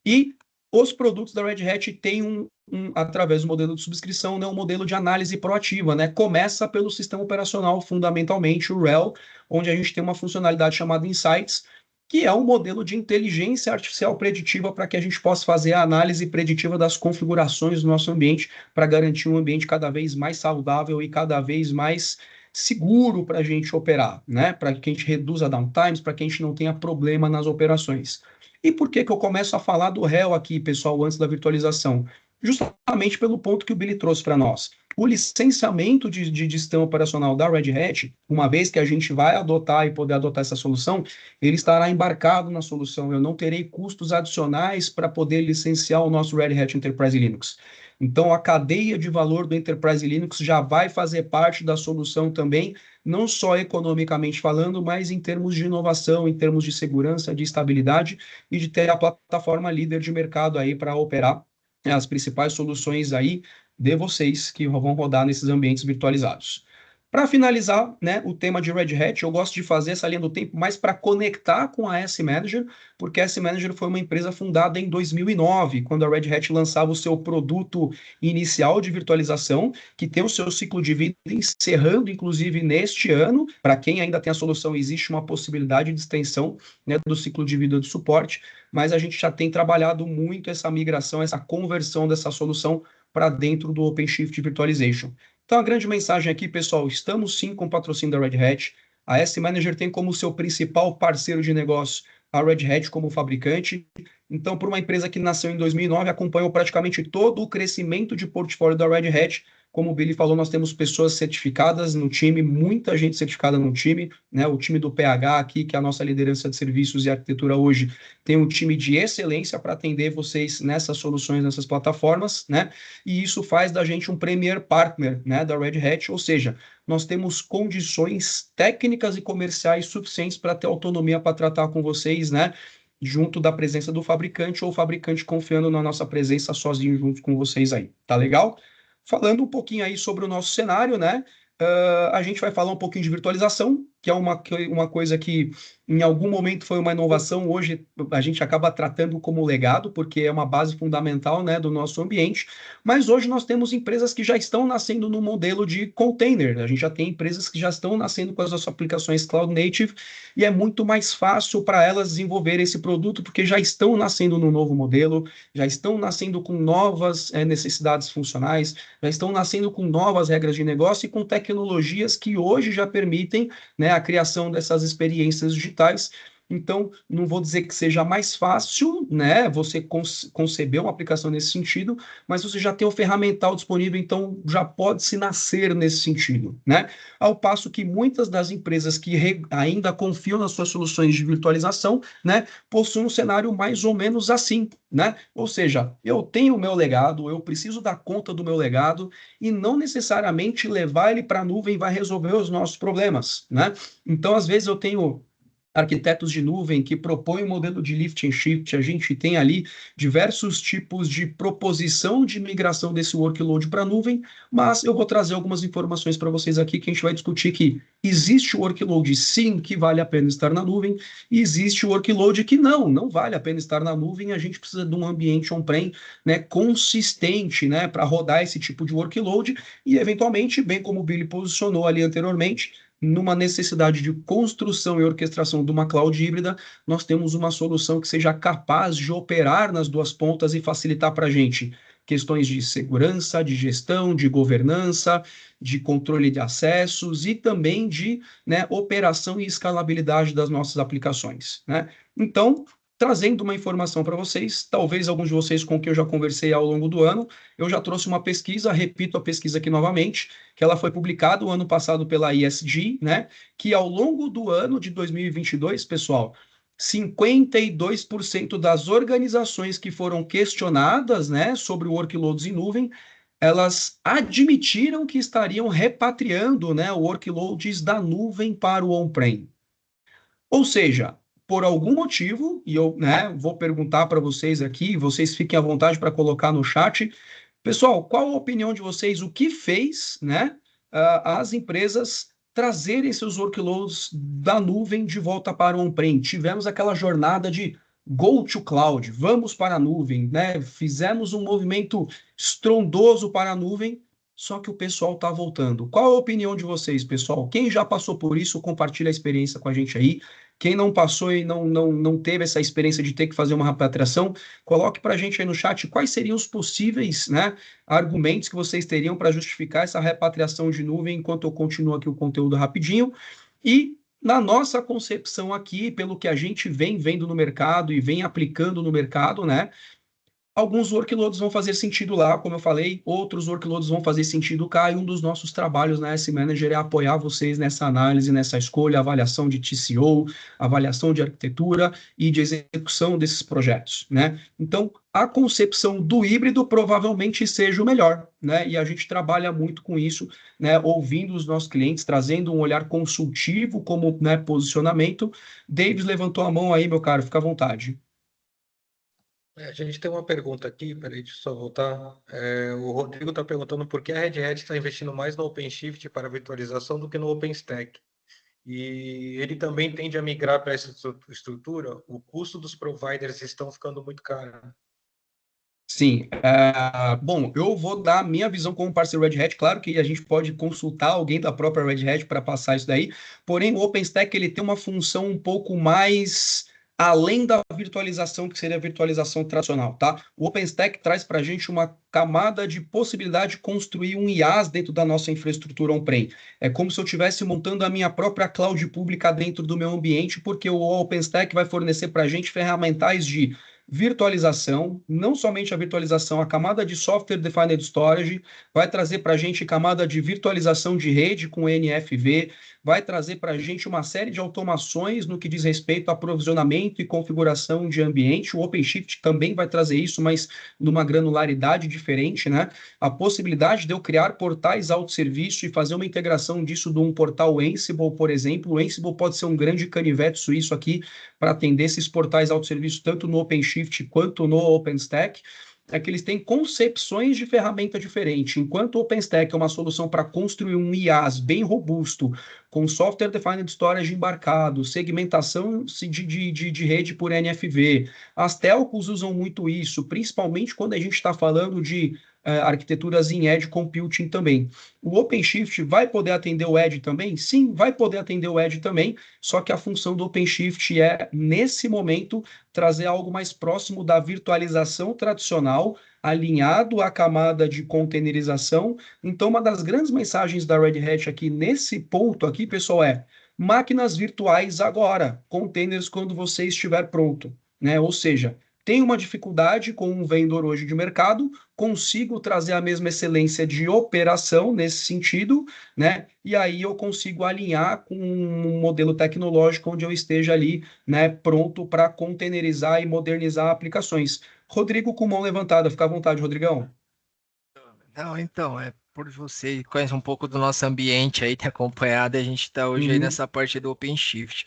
E os produtos da Red Hat têm através do modelo de subscrição, né, um modelo de análise proativa, né? Começa pelo sistema operacional, fundamentalmente o RHEL, onde a gente tem uma funcionalidade chamada Insights, que é um modelo de inteligência artificial preditiva para que a gente possa fazer a análise preditiva das configurações do nosso ambiente para garantir um ambiente cada vez mais saudável e cada vez mais seguro para a gente operar, né? Para que a gente reduza downtimes, para que a gente não tenha problema nas operações. E por que eu começo a falar do réu aqui, pessoal, antes da virtualização? Justamente pelo ponto que o Billy trouxe para nós. O licenciamento de gestão operacional da Red Hat, uma vez que a gente vai adotar e poder adotar essa solução, ele estará embarcado na solução. Eu não terei custos adicionais para poder licenciar o nosso Red Hat Enterprise Linux. Então, a cadeia de valor do Enterprise Linux já vai fazer parte da solução também, não só economicamente falando, mas em termos de inovação, em termos de segurança, de estabilidade e de ter a plataforma líder de mercado aí para operar as principais soluções aí de vocês que vão rodar nesses ambientes virtualizados. Para finalizar, né, o tema de Red Hat, eu gosto de fazer essa linha do tempo mais para conectar com a S Manager, porque a S Manager foi uma empresa fundada em 2009, quando a Red Hat lançava o seu produto inicial de virtualização, que tem o seu ciclo de vida encerrando, inclusive, neste ano. Para quem ainda tem a solução, existe uma possibilidade de extensão, né, do ciclo de vida do suporte, mas a gente já tem trabalhado muito essa migração, essa conversão dessa solução para dentro do OpenShift Virtualization. Então, a grande mensagem aqui, pessoal, estamos sim com o patrocínio da Red Hat. A S Manager tem como seu principal parceiro de negócio a Red Hat como fabricante. Então, por uma empresa que nasceu em 2009, acompanhou praticamente todo o crescimento de portfólio da Red Hat. Como o Billy falou, nós temos pessoas certificadas no time, muita gente certificada no time, né? O time do PH aqui, que é a nossa liderança de serviços e arquitetura hoje, tem um time de excelência para atender vocês nessas soluções, nessas plataformas, né? E isso faz da gente um premier partner, né, da Red Hat, ou seja, nós temos condições técnicas e comerciais suficientes para ter autonomia para tratar com vocês, né? Junto da presença do fabricante ou o fabricante confiando na nossa presença sozinho junto com vocês aí. Tá legal? Falando um pouquinho aí sobre o nosso cenário, né? A gente vai falar um pouquinho de virtualização, que é uma coisa que em algum momento foi uma inovação, hoje a gente acaba tratando como legado, porque é uma base fundamental, né, do nosso ambiente, mas hoje nós temos empresas que já estão nascendo no modelo de container, a gente já tem empresas que já estão nascendo com as suas aplicações cloud native, e é muito mais fácil para elas desenvolver esse produto, porque já estão nascendo no novo modelo, já estão nascendo com novas necessidades funcionais, já estão nascendo com novas regras de negócio e com tecnologias que hoje já permitem, né, a criação dessas experiências digitais. Então, não vou dizer que seja mais fácil, né, você conceber uma aplicação nesse sentido, mas você já tem o ferramental disponível, então já pode-se nascer nesse sentido, né? Ao passo que muitas das empresas que ainda confiam nas suas soluções de virtualização, né, possuem um cenário mais ou menos assim, né? Ou seja, eu tenho o meu legado, eu preciso dar conta do meu legado e não necessariamente levar ele para a nuvem vai resolver os nossos problemas, né? Então, às vezes eu tenho arquitetos de nuvem que propõem um modelo de lift and shift, a gente tem ali diversos tipos de proposição de migração desse workload para a nuvem, mas eu vou trazer algumas informações para vocês aqui que a gente vai discutir que existe o workload sim que vale a pena estar na nuvem, e existe o workload que não vale a pena estar na nuvem, a gente precisa de um ambiente on-prem, né, consistente, né, para rodar esse tipo de workload e eventualmente, bem como o Billy posicionou ali anteriormente, numa necessidade de construção e orquestração de uma cloud híbrida, nós temos uma solução que seja capaz de operar nas duas pontas e facilitar para a gente questões de segurança, de gestão, de governança, de controle de acessos e também de, né, operação e escalabilidade das nossas aplicações, né? Então, trazendo uma informação para vocês, talvez alguns de vocês com quem eu já conversei ao longo do ano, eu já trouxe uma pesquisa, repito a pesquisa aqui novamente, que ela foi publicada o ano passado pela ISG, né, que ao longo do ano de 2022, pessoal, 52% das organizações que foram questionadas, né, sobre workloads em nuvem, elas admitiram que estariam repatriando, né, workloads da nuvem para o on-prem. Ou seja, por algum motivo, e eu, né, vou perguntar para vocês aqui, vocês fiquem à vontade para colocar no chat. Pessoal, qual a opinião de vocês? O que fez, né, as empresas trazerem seus workloads da nuvem de volta para o on-prem? Tivemos aquela jornada de go to cloud, vamos para a nuvem, né? Fizemos um movimento estrondoso para a nuvem, só que o pessoal está voltando. Qual a opinião de vocês, pessoal? Quem já passou por isso, compartilha a experiência com a gente aí. Quem não passou e não teve essa experiência de ter que fazer uma repatriação, coloque para a gente aí no chat quais seriam os possíveis, né, argumentos que vocês teriam para justificar essa repatriação de nuvem, enquanto eu continuo aqui o conteúdo rapidinho. E na nossa concepção aqui, pelo que a gente vem vendo no mercado e vem aplicando no mercado, né? Alguns workloads vão fazer sentido lá, como eu falei, outros workloads vão fazer sentido cá, e um dos nossos trabalhos na S Manager é apoiar vocês nessa análise, nessa escolha, avaliação de TCO, avaliação de arquitetura e de execução desses projetos, né? Então, a concepção do híbrido provavelmente seja o melhor, né? E a gente trabalha muito com isso, né? Ouvindo os nossos clientes, trazendo um olhar consultivo como, né, posicionamento. Davis levantou a mão aí, meu caro, fica à vontade. A gente tem uma pergunta aqui, peraí, deixa eu só voltar. O Rodrigo está perguntando por que a Red Hat está investindo mais no OpenShift para virtualização do que no OpenStack. E ele também tende a migrar para essa estrutura. O custo dos providers estão ficando muito caro. Sim, bom, eu vou dar a minha visão como parceiro Red Hat. Claro que a gente pode consultar alguém da própria Red Hat para passar isso daí, porém o OpenStack ele tem uma função um pouco mais além da virtualização, que seria a virtualização tradicional, tá? O OpenStack traz para a gente uma camada de possibilidade de construir um IaaS dentro da nossa infraestrutura on-prem. É como se eu estivesse montando a minha própria cloud pública dentro do meu ambiente, porque o OpenStack vai fornecer para a gente ferramentais de virtualização, não somente a virtualização, a camada de Software Defined Storage, vai trazer para a gente camada de virtualização de rede com NFV, vai trazer para a gente uma série de automações no que diz respeito a aprovisionamento e configuração de ambiente. O OpenShift também vai trazer isso, mas numa granularidade diferente, né? A possibilidade de eu criar portais autosserviço e fazer uma integração disso de um portal Ansible, por exemplo. O Ansible pode ser um grande canivete suíço aqui para atender esses portais autosserviço, tanto no OpenShift quanto no OpenStack. É que eles têm concepções de ferramenta diferente. Enquanto o OpenStack é uma solução para construir um IaaS bem robusto, com Software Defined Storage embarcado, segmentação de rede por NFV. As telcos usam muito isso, principalmente quando a gente está falando de arquiteturas em Edge Computing também. O OpenShift vai poder atender o Edge também? Sim, vai poder atender o Edge também, só que a função do OpenShift é, nesse momento, trazer algo mais próximo da virtualização tradicional, alinhado à camada de containerização. Então, uma das grandes mensagens da Red Hat aqui nesse ponto aqui, pessoal, é máquinas virtuais agora, containers quando você estiver pronto, né? Ou seja, tem uma dificuldade com um vendedor hoje de mercado, consigo trazer a mesma excelência de operação nesse sentido, né? E aí eu consigo alinhar com um modelo tecnológico onde eu esteja ali, né, pronto para containerizar e modernizar aplicações. Rodrigo com mão levantada, fica à vontade, Rodrigão. Não, então, por você conhece um pouco do nosso ambiente aí, tem acompanhado, a gente está hoje aí nessa parte do OpenShift.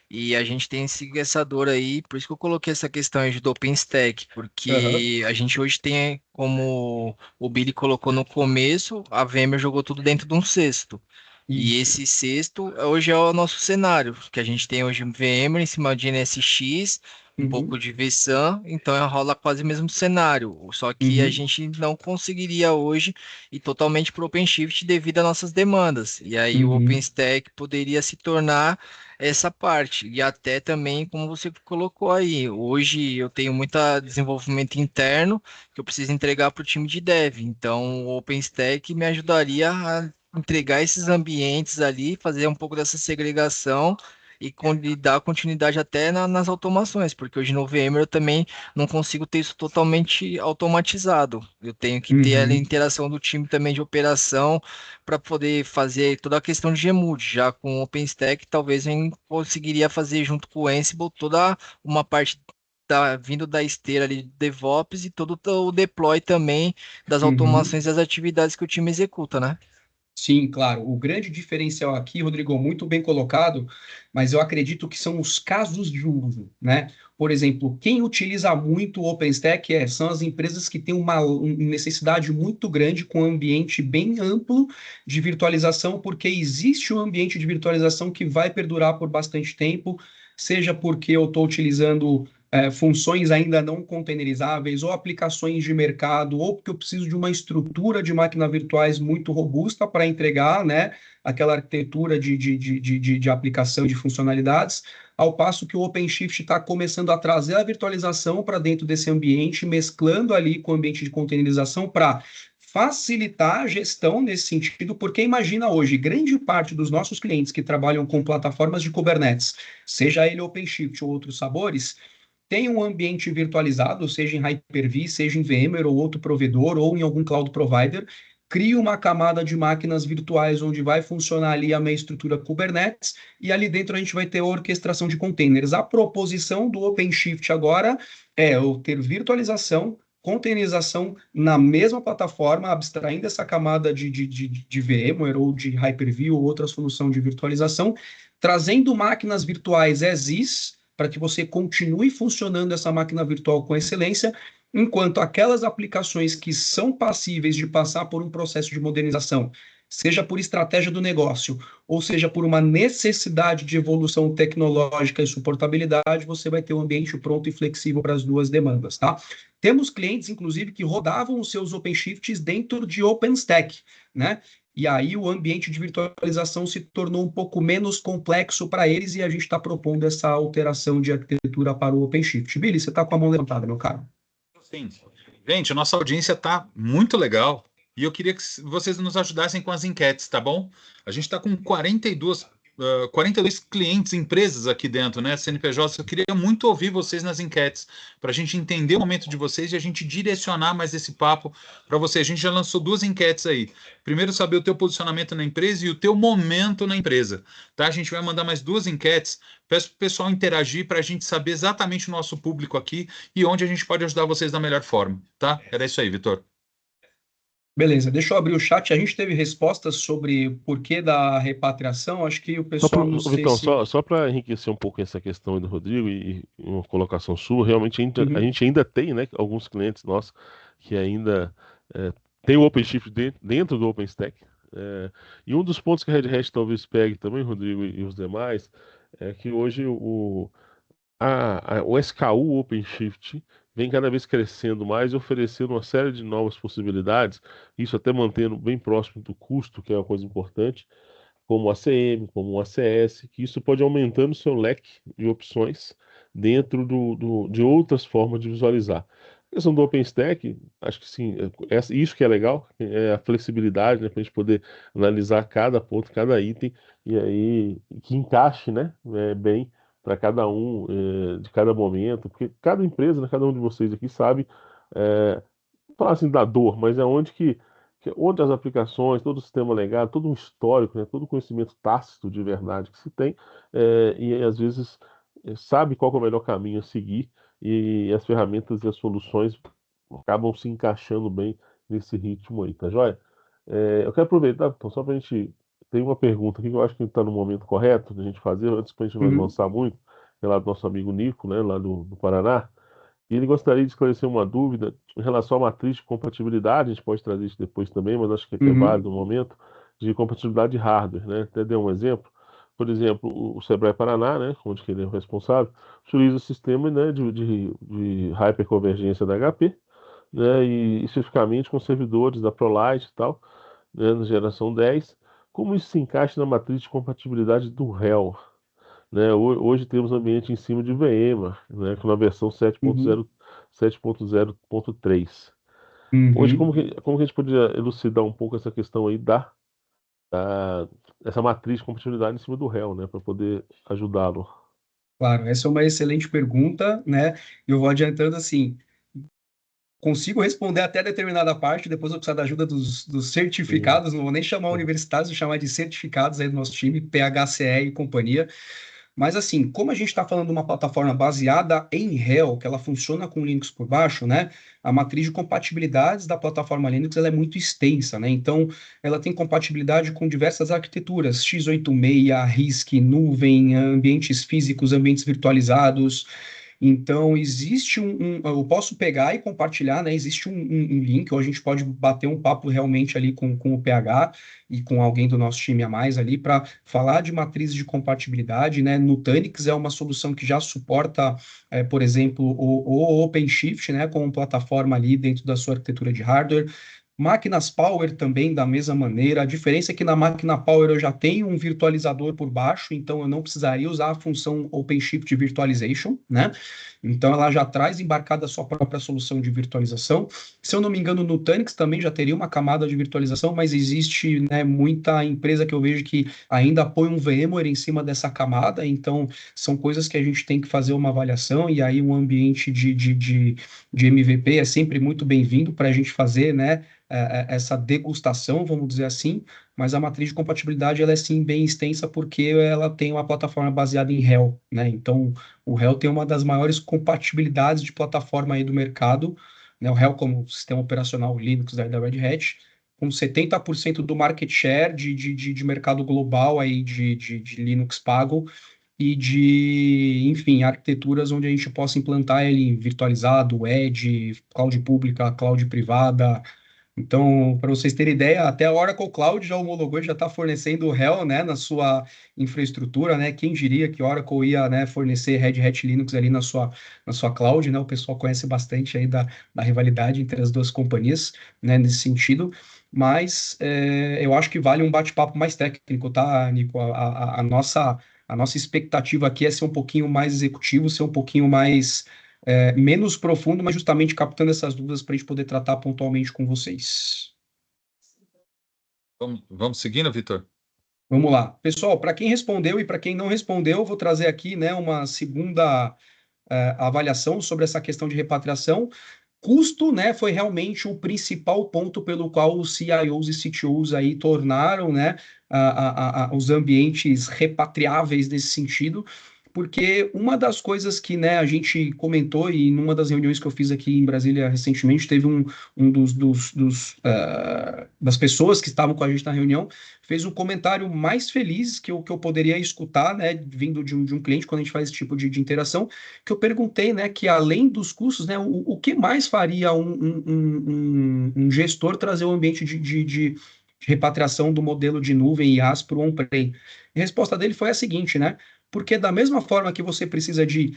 E a gente tem essa dor aí, por isso que eu coloquei essa questão aí do OpenStack, porque a gente hoje tem, como o Billy colocou no começo, a VMware jogou tudo dentro de um cesto. E esse cesto hoje é o nosso cenário, que a gente tem hoje VMware em cima de NSX, um pouco de vSAN, então rola quase o mesmo cenário, só que a gente não conseguiria hoje ir totalmente para o OpenShift devido às nossas demandas. E aí o OpenStack poderia se tornar essa parte. E até também, como você colocou aí, hoje eu tenho muito desenvolvimento interno que eu preciso entregar para o time de dev. Então o OpenStack me ajudaria a entregar esses ambientes ali, fazer um pouco dessa segregação e dar continuidade até nas automações, porque hoje no VMware eu também não consigo ter isso totalmente automatizado. Eu tenho que ter a interação do time também de operação para poder fazer toda a questão de Gmood. Já com o OpenStack, talvez eu conseguiria fazer junto com o Ansible toda uma parte vindo da esteira ali do DevOps e todo o deploy também das automações das atividades que o time executa, né? Sim, claro. O grande diferencial aqui, Rodrigo, muito bem colocado, mas eu acredito que são os casos de uso, né? Por exemplo, quem utiliza muito o OpenStack são as empresas que têm uma necessidade muito grande com um ambiente bem amplo de virtualização, porque existe um ambiente de virtualização que vai perdurar por bastante tempo, seja porque eu estou utilizando funções ainda não containerizáveis, ou aplicações de mercado, ou porque eu preciso de uma estrutura de máquinas virtuais muito robusta para entregar, né, aquela arquitetura de aplicação de funcionalidades, ao passo que o OpenShift está começando a trazer a virtualização para dentro desse ambiente, mesclando ali com o ambiente de containerização para facilitar a gestão nesse sentido, porque imagina hoje, grande parte dos nossos clientes que trabalham com plataformas de Kubernetes, seja ele OpenShift ou outros sabores, tem um ambiente virtualizado, seja em Hyper-V, seja em VMware ou outro provedor, ou em algum cloud provider, cria uma camada de máquinas virtuais onde vai funcionar ali a minha estrutura Kubernetes, e ali dentro a gente vai ter a orquestração de containers. A proposição do OpenShift agora é eu ter virtualização, containerização na mesma plataforma, abstraindo essa camada de VMware ou de Hyper-V ou outra solução de virtualização, trazendo máquinas virtuais as is, para que você continue funcionando essa máquina virtual com excelência, enquanto aquelas aplicações que são passíveis de passar por um processo de modernização, seja por estratégia do negócio, ou seja por uma necessidade de evolução tecnológica e suportabilidade, você vai ter um ambiente pronto e flexível para as duas demandas, tá? Temos clientes, inclusive, que rodavam os seus OpenShifts dentro de OpenStack, né? E aí o ambiente de virtualização se tornou um pouco menos complexo para eles e a gente está propondo essa alteração de arquitetura para o OpenShift. Billy, você está com a mão levantada, meu caro. Sim. Gente, a nossa audiência está muito legal e eu queria que vocês nos ajudassem com as enquetes, tá bom? A gente está com 42 clientes, empresas aqui dentro, né? CNPJ. Eu queria muito ouvir vocês nas enquetes, para a gente entender o momento de vocês e a gente direcionar mais esse papo para vocês. A gente já lançou 2 enquetes aí. Primeiro, saber o teu posicionamento na empresa e o teu momento na empresa, tá? A gente vai mandar mais 2 enquetes. Peço para o pessoal interagir para a gente saber exatamente o nosso público aqui e onde a gente pode ajudar vocês da melhor forma, tá? Era isso aí, Vitor. Beleza, deixa eu abrir o chat. A gente teve respostas sobre porquê da repatriação. Acho que o pessoal não sei Vitão, se... só para enriquecer um pouco essa questão do Rodrigo e uma colocação sua, realmente a gente ainda tem, né, alguns clientes nossos que ainda tem o OpenShift dentro do OpenStack. E um dos pontos que a Red Hat talvez pegue também, Rodrigo e os demais, é que hoje o SKU OpenShift vem cada vez crescendo mais e oferecendo uma série de novas possibilidades, isso até mantendo bem próximo do custo, que é uma coisa importante, como ACM, como um ACS, que isso pode aumentando o seu leque de opções dentro de outras formas de visualizar. A questão do OpenStack, acho que sim, isso que é legal, é a flexibilidade, né, para a gente poder analisar cada ponto, cada item, e aí que encaixe, né, bem para cada um, de cada momento, porque cada empresa, né, cada um de vocês aqui sabe, falar assim da dor, mas é onde as aplicações, todo o sistema legado, todo um histórico, né, todo o conhecimento tácito de verdade que se tem, e às vezes sabe qual que é o melhor caminho a seguir, e as ferramentas e as soluções acabam se encaixando bem nesse ritmo aí, tá joia? Eu quero aproveitar, então, só para a gente. Tem uma pergunta aqui que eu acho que está no momento correto da gente fazer, antes para a gente não avançar muito, é lá do nosso amigo Nico, né, lá do Paraná. E ele gostaria de esclarecer uma dúvida em relação à matriz de compatibilidade, a gente pode trazer isso depois também, mas acho que é válido no momento, de compatibilidade de hardware, né? Até dei um exemplo. Por exemplo, o Sebrae Paraná, né, onde que ele é o responsável, utiliza o sistema, né, de hyperconvergência da HP, né, e especificamente com servidores da ProLight e tal, né, na geração 10. Como isso se encaixa na matriz de compatibilidade do HEL? Né? Hoje temos ambiente em cima de VMware, né, com a versão 7.0, 7.0.3. Hoje, como que a gente poderia elucidar um pouco essa questão aí essa matriz de compatibilidade em cima do HEL, né, para poder ajudá-lo? Claro, essa é uma excelente pergunta, né? Eu vou adiantando assim, consigo responder até determinada parte, depois eu preciso da ajuda dos certificados, não vou nem chamar universitários, vou chamar de certificados aí do nosso time, PHCE e companhia. Mas assim, como a gente está falando de uma plataforma baseada em HEL, que ela funciona com Linux por baixo, né? A matriz de compatibilidades da plataforma Linux ela é muito extensa, né? Então, ela tem compatibilidade com diversas arquiteturas, x86, RISC, nuvem, ambientes físicos, ambientes virtualizados. Então, existe eu posso pegar e compartilhar, né? Existe um link, ou a gente pode bater um papo realmente ali com o PH e com alguém do nosso time a mais ali para falar de matrizes de compatibilidade, né? Nutanix é uma solução que já suporta, por exemplo, o OpenShift, né? Como plataforma ali dentro da sua arquitetura de hardware. Máquinas Power também da mesma maneira. A diferença é que na máquina Power eu já tenho um virtualizador por baixo, então eu não precisaria usar a função OpenShift Virtualization, né? Então ela já traz embarcada a sua própria solução de virtualização. Se eu não me engano, no Nutanix também já teria uma camada de virtualização, mas existe, né, muita empresa que eu vejo que ainda põe um VMware em cima dessa camada, então são coisas que a gente tem que fazer uma avaliação, e aí um ambiente de MVP é sempre muito bem-vindo para a gente fazer, né? Essa degustação, vamos dizer assim, mas a matriz de compatibilidade ela é sim bem extensa porque ela tem uma plataforma baseada em RHEL, né? Então, o RHEL tem uma das maiores compatibilidades de plataforma aí do mercado, né? O RHEL como sistema operacional Linux da Red Hat, com 70% do market share de mercado global aí de Linux pago e enfim, arquiteturas onde a gente possa implantar ele virtualizado, edge, cloud pública, cloud privada. Então, para vocês terem ideia, até a Oracle Cloud já homologou e já está fornecendo o RHEL, né, na sua infraestrutura, né? Quem diria que Oracle ia, né, fornecer Red Hat Linux ali na sua cloud, né? O pessoal conhece bastante aí da rivalidade entre as duas companhias, né, nesse sentido. Mas eu acho que vale um bate-papo mais técnico, tá, Nico? A nossa expectativa aqui é ser um pouquinho mais executivo, ser um pouquinho mais menos profundo, mas justamente captando essas dúvidas para a gente poder tratar pontualmente com vocês. Vamos seguindo, Vitor? Vamos lá. Pessoal, para quem respondeu e para quem não respondeu, eu vou trazer aqui, né, uma segunda avaliação sobre essa questão de repatriação. Custo, né, foi realmente o principal ponto pelo qual os CIOs e CTOs aí tornaram, né, os ambientes repatriáveis nesse sentido, porque uma das coisas que, né, a gente comentou e numa das reuniões que eu fiz aqui em Brasília recentemente, teve um das pessoas que estavam com a gente na reunião, fez um comentário mais feliz que eu poderia escutar, né, vindo de um cliente quando a gente faz esse tipo de interação, que eu perguntei, né, que além dos custos, né, o que mais faria um gestor trazer o ambiente de repatriação do modelo de nuvem IaaS para o on-prem? A resposta dele foi a seguinte, né, porque da mesma forma que você precisa de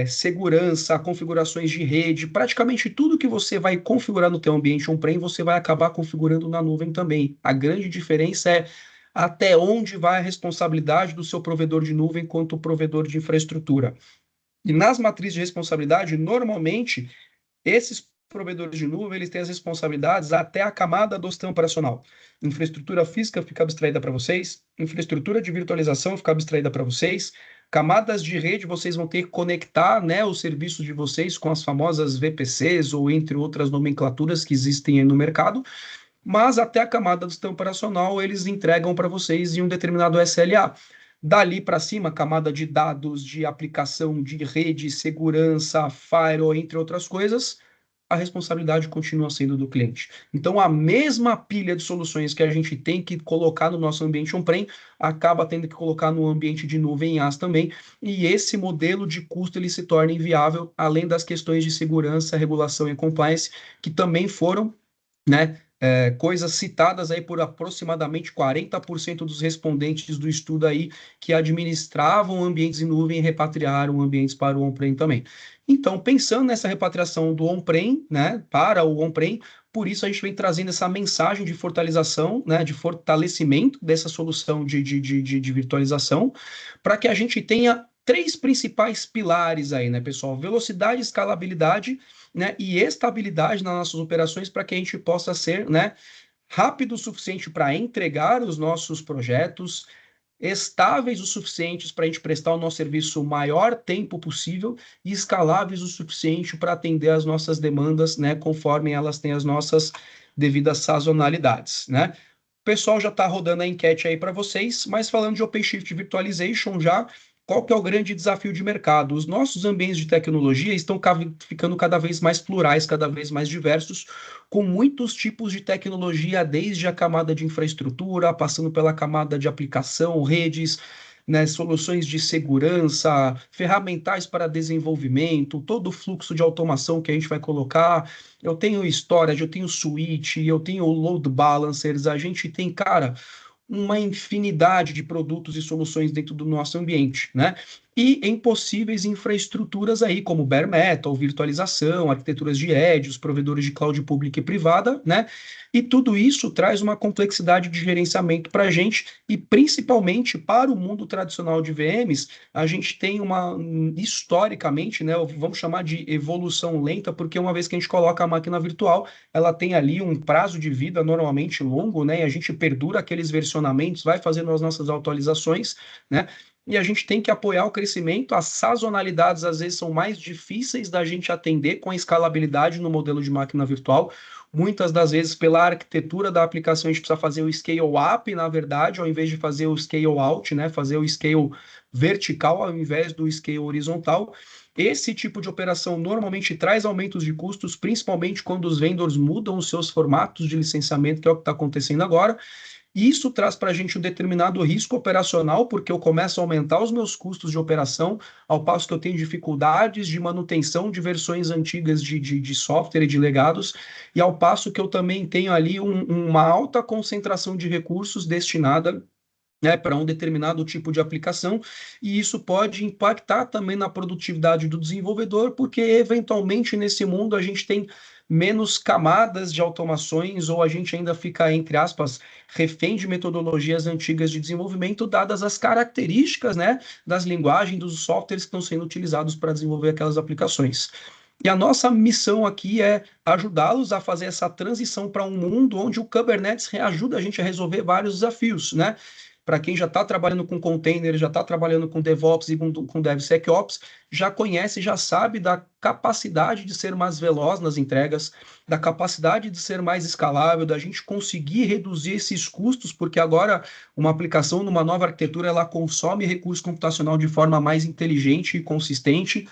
segurança, configurações de rede, praticamente tudo que você vai configurar no teu ambiente on-prem, você vai acabar configurando na nuvem também. A grande diferença é até onde vai a responsabilidade do seu provedor de nuvem quanto provedor de infraestrutura. E nas matrizes de responsabilidade, normalmente, esses provedores de nuvem, eles têm as responsabilidades até a camada do sistema operacional. Infraestrutura física fica abstraída para vocês, infraestrutura de virtualização fica abstraída para vocês, camadas de rede vocês vão ter que conectar, né, os serviços de vocês com as famosas VPCs ou entre outras nomenclaturas que existem aí no mercado, mas até a camada do sistema operacional eles entregam para vocês em um determinado SLA. Dali para cima, camada de dados, de aplicação, de rede, segurança, firewall, entre outras coisas, a responsabilidade continua sendo do cliente. Então, a mesma pilha de soluções que a gente tem que colocar no nosso ambiente on-prem, acaba tendo que colocar no ambiente de nuvem IaaS também, e esse modelo de custo ele se torna inviável, além das questões de segurança, regulação e compliance, que também foram, né, coisas citadas aí por aproximadamente 40% dos respondentes do estudo aí que administravam ambientes em nuvem e repatriaram ambientes para o on-prem também. Então, pensando nessa repatriação do on-prem, né, para o on-prem, por isso a gente vem trazendo essa mensagem de fortalização, né, de fortalecimento dessa solução de virtualização, para que a gente tenha três principais pilares aí, né, pessoal? Velocidade, escalabilidade, né, e estabilidade nas nossas operações para que a gente possa ser, né, rápido o suficiente para entregar os nossos projetos, estáveis o suficientes para a gente prestar o nosso serviço o maior tempo possível e escaláveis o suficiente para atender as nossas demandas, né, conforme elas têm as nossas devidas sazonalidades, né? O pessoal já está rodando a enquete aí para vocês, mas falando de OpenShift Virtualization já, qual que é o grande desafio de mercado? Os nossos ambientes de tecnologia estão ficando cada vez mais plurais, cada vez mais diversos, com muitos tipos de tecnologia, desde a camada de infraestrutura, passando pela camada de aplicação, redes, né, soluções de segurança, ferramentais para desenvolvimento, todo o fluxo de automação que a gente vai colocar. Eu tenho storage, eu tenho switch, eu tenho load balancers, a gente tem, cara, uma infinidade de produtos e soluções dentro do nosso ambiente, né? E em possíveis infraestruturas aí, como bare metal, virtualização, arquiteturas de edge, os provedores de cloud pública e privada, né? E tudo isso traz uma complexidade de gerenciamento para a gente, e principalmente para o mundo tradicional de VMs, a gente tem uma, historicamente, né, vamos chamar de evolução lenta, porque uma vez que a gente coloca a máquina virtual, ela tem ali um prazo de vida normalmente longo, né, e a gente perdura aqueles versionamentos, vai fazendo as nossas atualizações, né, e a gente tem que apoiar o crescimento. As sazonalidades às vezes são mais difíceis da gente atender com a escalabilidade no modelo de máquina virtual. Muitas das vezes, pela arquitetura da aplicação, a gente precisa fazer o scale up, na verdade, ao invés de fazer o scale out, né? Fazer o scale vertical ao invés do scale horizontal. Esse tipo de operação normalmente traz aumentos de custos, principalmente quando os vendors mudam os seus formatos de licenciamento, que é o que está acontecendo agora. Isso traz para a gente um determinado risco operacional, porque eu começo a aumentar os meus custos de operação, ao passo que eu tenho dificuldades de manutenção de versões antigas de software e de legados, e ao passo que eu também tenho ali uma alta concentração de recursos destinada, né, para um determinado tipo de aplicação, e isso pode impactar também na produtividade do desenvolvedor, porque eventualmente nesse mundo a gente tem menos camadas de automações, ou a gente ainda fica, entre aspas, refém de metodologias antigas de desenvolvimento, dadas as características, né, das linguagens, dos softwares que estão sendo utilizados para desenvolver aquelas aplicações. E a nossa missão aqui é ajudá-los a fazer essa transição para um mundo onde o Kubernetes ajuda a gente a resolver vários desafios, né? Para quem já está trabalhando com container, já está trabalhando com DevOps e com DevSecOps, já conhece, já sabe da capacidade de ser mais veloz nas entregas, da capacidade de ser mais escalável, da gente conseguir reduzir esses custos, porque agora uma aplicação numa nova arquitetura, ela consome recurso computacional de forma mais inteligente e consistente.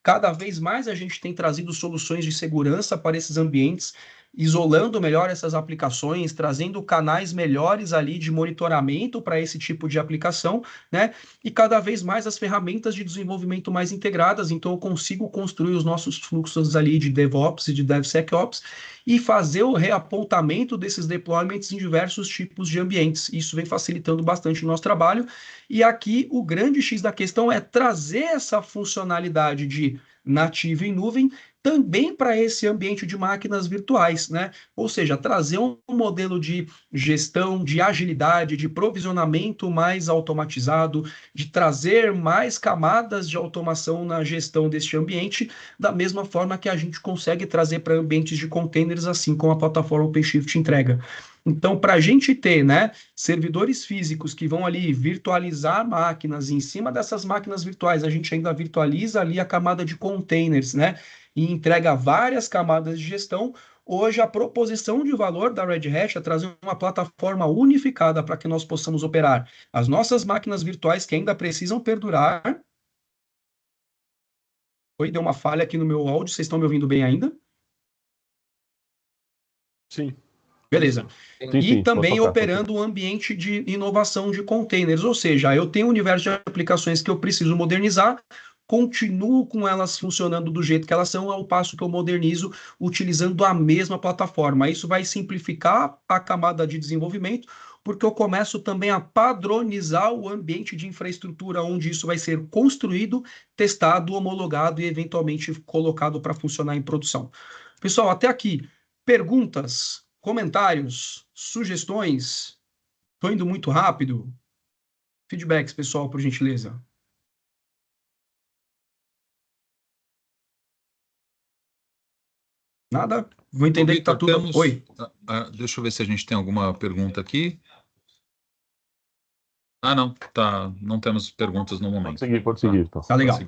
Cada vez mais a gente tem trazido soluções de segurança para esses ambientes, isolando melhor essas aplicações, trazendo canais melhores ali de monitoramento para esse tipo de aplicação, né? E cada vez mais as ferramentas de desenvolvimento mais integradas, então eu consigo construir os nossos fluxos ali de DevOps e de DevSecOps e fazer o reapontamento desses deployments em diversos tipos de ambientes. Isso vem facilitando bastante o nosso trabalho. E aqui o grande X da questão é trazer essa funcionalidade de nativo em nuvem também para esse ambiente de máquinas virtuais, né? Ou seja, trazer um modelo de gestão, de agilidade, de provisionamento mais automatizado, de trazer mais camadas de automação na gestão deste ambiente, da mesma forma que a gente consegue trazer para ambientes de containers, assim como a plataforma OpenShift entrega. Então, para a gente ter, né, servidores físicos que vão ali virtualizar máquinas, e em cima dessas máquinas virtuais, a gente ainda virtualiza ali a camada de containers, né, e entrega várias camadas de gestão. Hoje, a proposição de valor da Red Hat é trazer uma plataforma unificada para que nós possamos operar as nossas máquinas virtuais que ainda precisam perdurar. Oi, deu uma falha aqui no meu áudio, vocês estão me ouvindo bem ainda? Sim. Beleza. Sim, E sim, também pode tocar, operando um ambiente de inovação de containers, ou seja, eu tenho um universo de aplicações que eu preciso modernizar, continuo com elas funcionando do jeito que elas são, ao passo que eu modernizo utilizando a mesma plataforma. Isso vai simplificar a camada de desenvolvimento, porque eu começo também a padronizar o ambiente de infraestrutura onde isso vai ser construído, testado, homologado e eventualmente colocado para funcionar em produção. Pessoal, até aqui, perguntas, comentários, sugestões? Estou indo muito rápido? Feedbacks, pessoal, por gentileza. Nada? Vou entender que está tudo... Temos... Oi. Deixa eu ver se a gente tem alguma pergunta aqui. Não, tá. Não temos perguntas no momento. Pode seguir, então. Tá legal.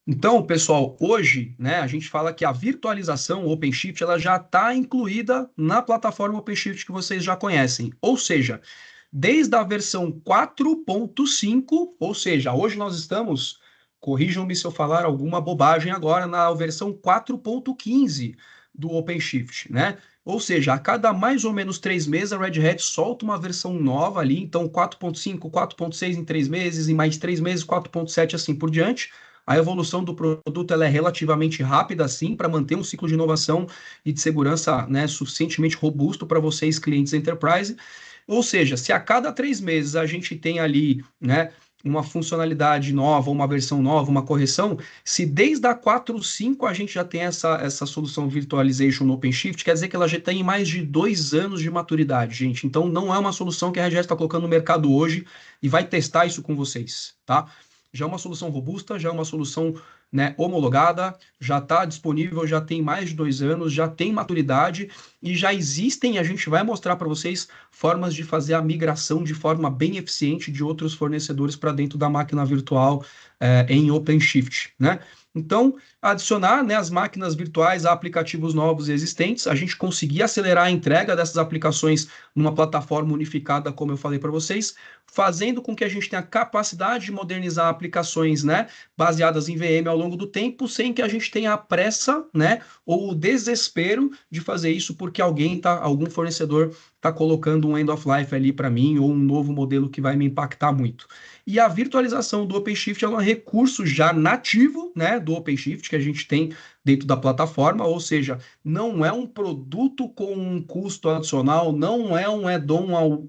Então, pessoal, hoje, né, a gente fala que a virtualização OpenShift ela já está incluída na plataforma OpenShift que vocês já conhecem. Ou seja, desde a versão 4.5, ou seja, hoje nós estamos, corrijam-me se eu falar alguma bobagem agora, na versão 4.15 do OpenShift, né? Ou seja, a cada mais ou menos 3 meses, a Red Hat solta uma versão nova ali, então 4.5, 4.6 em 3 meses, em mais 3 meses, 4.7, assim por diante. A evolução do produto ela é relativamente rápida, assim, para manter um ciclo de inovação e de segurança, né, suficientemente robusto para vocês, clientes enterprise. Ou seja, se a cada 3 meses a gente tem ali, né, uma funcionalidade nova, uma versão nova, uma correção, se desde a 4.5 a gente já tem essa solução Virtualization no OpenShift, quer dizer que ela já tem mais de 2 anos de maturidade, gente. Então não é uma solução que a Red Hat está colocando no mercado hoje e vai testar isso com vocês, tá? Já é uma solução robusta, já é uma solução, né, homologada, já está disponível, já tem mais de 2 anos, já tem maturidade e já existem, a gente vai mostrar para vocês formas de fazer a migração de forma bem eficiente de outros fornecedores para dentro da máquina virtual em OpenShift, né? Então, adicionar, né, as máquinas virtuais a aplicativos novos e existentes, a gente conseguir acelerar a entrega dessas aplicações numa plataforma unificada, como eu falei para vocês, fazendo com que a gente tenha capacidade de modernizar aplicações, né, baseadas em VM ao longo do tempo, sem que a gente tenha a pressa, né, ou o desespero de fazer isso porque algum fornecedor está colocando um end of life ali para mim ou um novo modelo que vai me impactar muito. E a virtualização do OpenShift é um recurso já nativo, né, do OpenShift que a gente tem dentro da plataforma, ou seja, não é um produto com um custo adicional, não é um add-on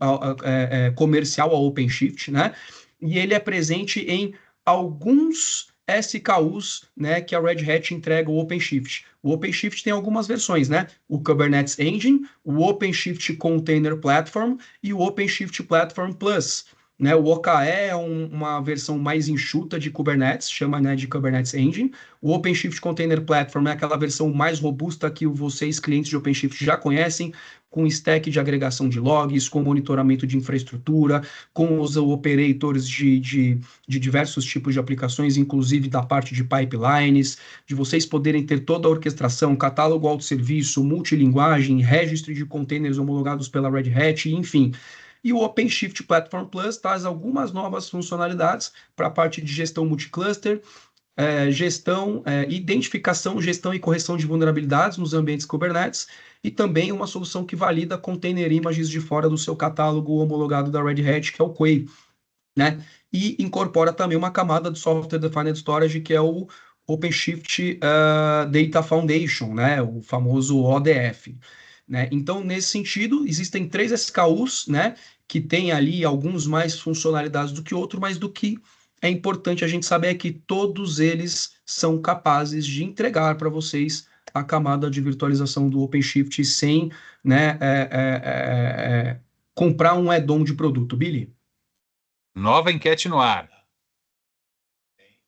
comercial ao OpenShift, né? E ele é presente em alguns SKUs, né, que a Red Hat entrega o OpenShift. O OpenShift tem algumas versões, né? O Kubernetes Engine, o OpenShift Container Platform e o OpenShift Platform Plus. Né, o OKE é uma versão mais enxuta de Kubernetes, chama, né, de Kubernetes Engine. O OpenShift Container Platform é aquela versão mais robusta que vocês, clientes de OpenShift, já conhecem, com stack de agregação de logs, com monitoramento de infraestrutura, com os operators de diversos tipos de aplicações, inclusive da parte de pipelines, de vocês poderem ter toda a orquestração, catálogo autosserviço, multilinguagem, registro de containers homologados pela Red Hat, enfim. E o OpenShift Platform Plus traz algumas novas funcionalidades para a parte de gestão multicluster, identificação, gestão e correção de vulnerabilidades nos ambientes Kubernetes, e também uma solução que valida container images de fora do seu catálogo homologado da Red Hat, que é o Quay, né? E incorpora também uma camada de Software Defined Storage, que é o OpenShift Data Foundation, né? O famoso ODF. Né? Então, nesse sentido, existem 3 SKUs, né, que tem ali alguns mais funcionalidades do que outro, mas do que é importante a gente saber é que todos eles são capazes de entregar para vocês a camada de virtualização do OpenShift sem, né, comprar um add-on de produto. Billy? Nova enquete no ar.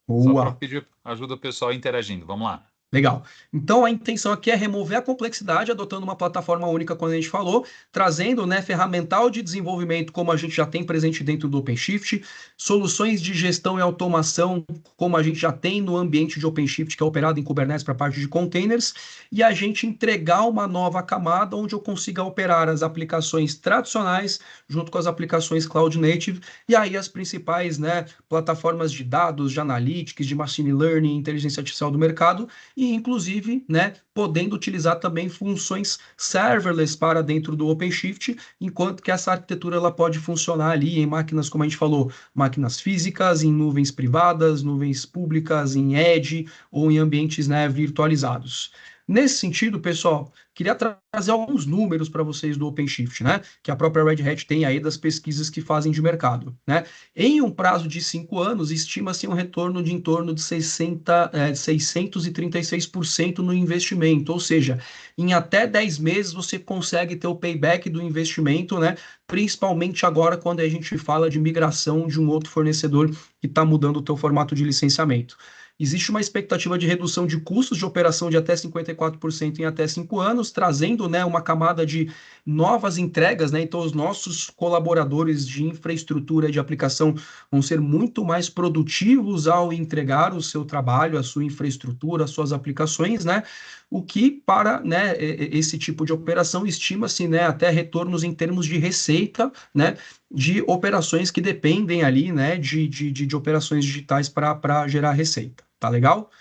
Só para Boa! pedir ajuda ao pessoal interagindo. Vamos lá. Legal. Então, a intenção aqui é remover a complexidade, adotando uma plataforma única, como a gente falou, trazendo, né, ferramental de desenvolvimento, como a gente já tem presente dentro do OpenShift, soluções de gestão e automação, como a gente já tem no ambiente de OpenShift, que é operado em Kubernetes para a parte de containers, e a gente entregar uma nova camada onde eu consiga operar as aplicações tradicionais junto com as aplicações Cloud Native, e aí as principais, né, plataformas de dados, de analytics, de machine learning, inteligência artificial do mercado, e inclusive, né, podendo utilizar também funções serverless para dentro do OpenShift, enquanto que essa arquitetura ela pode funcionar ali em máquinas, como a gente falou, máquinas físicas, em nuvens privadas, nuvens públicas, em edge ou em ambientes, né, virtualizados. Nesse sentido, pessoal, queria trazer alguns números para vocês do OpenShift, né? Que a própria Red Hat tem aí das pesquisas que fazem de mercado, né? Em um prazo de 5 anos, estima-se um retorno de em torno de 636% no investimento, ou seja, em até 10 meses você consegue ter o payback do investimento, né? Principalmente agora quando a gente fala de migração de um outro fornecedor que está mudando o teu formato de licenciamento. Existe uma expectativa de redução de custos de operação de até 54% em até 5 anos, trazendo, né, uma camada de novas entregas, né? Então, os nossos colaboradores de infraestrutura de aplicação vão ser muito mais produtivos ao entregar o seu trabalho, a sua infraestrutura, as suas aplicações, né? O que, para, né, esse tipo de operação, estima-se, né, até retornos em termos de receita, né, de operações que dependem ali, né, de operações digitais para gerar receita. Tá legal?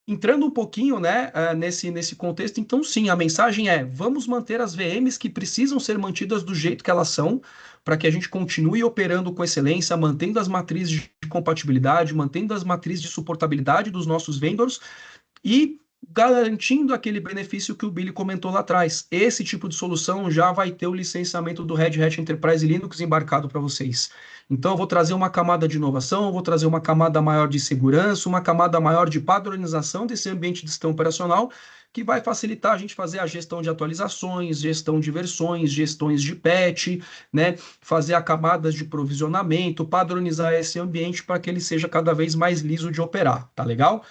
entrando um pouquinho, né, nesse contexto, então sim, a mensagem é: vamos manter as VMs que precisam ser mantidas do jeito que elas são, para que a gente continue operando com excelência, mantendo as matrizes de compatibilidade, mantendo as matrizes de suportabilidade dos nossos vendors e garantindo aquele benefício que o Billy comentou lá atrás. Esse tipo de solução já vai ter o licenciamento do Red Hat Enterprise Linux embarcado para vocês. Então, eu vou trazer uma camada de inovação, eu vou trazer uma camada maior de segurança, uma camada maior de padronização desse ambiente de sistema operacional, que vai facilitar a gente fazer a gestão de atualizações, gestão de versões, gestões de patch, né? Fazer a camadas de provisionamento, padronizar esse ambiente para que ele seja cada vez mais liso de operar, tá legal?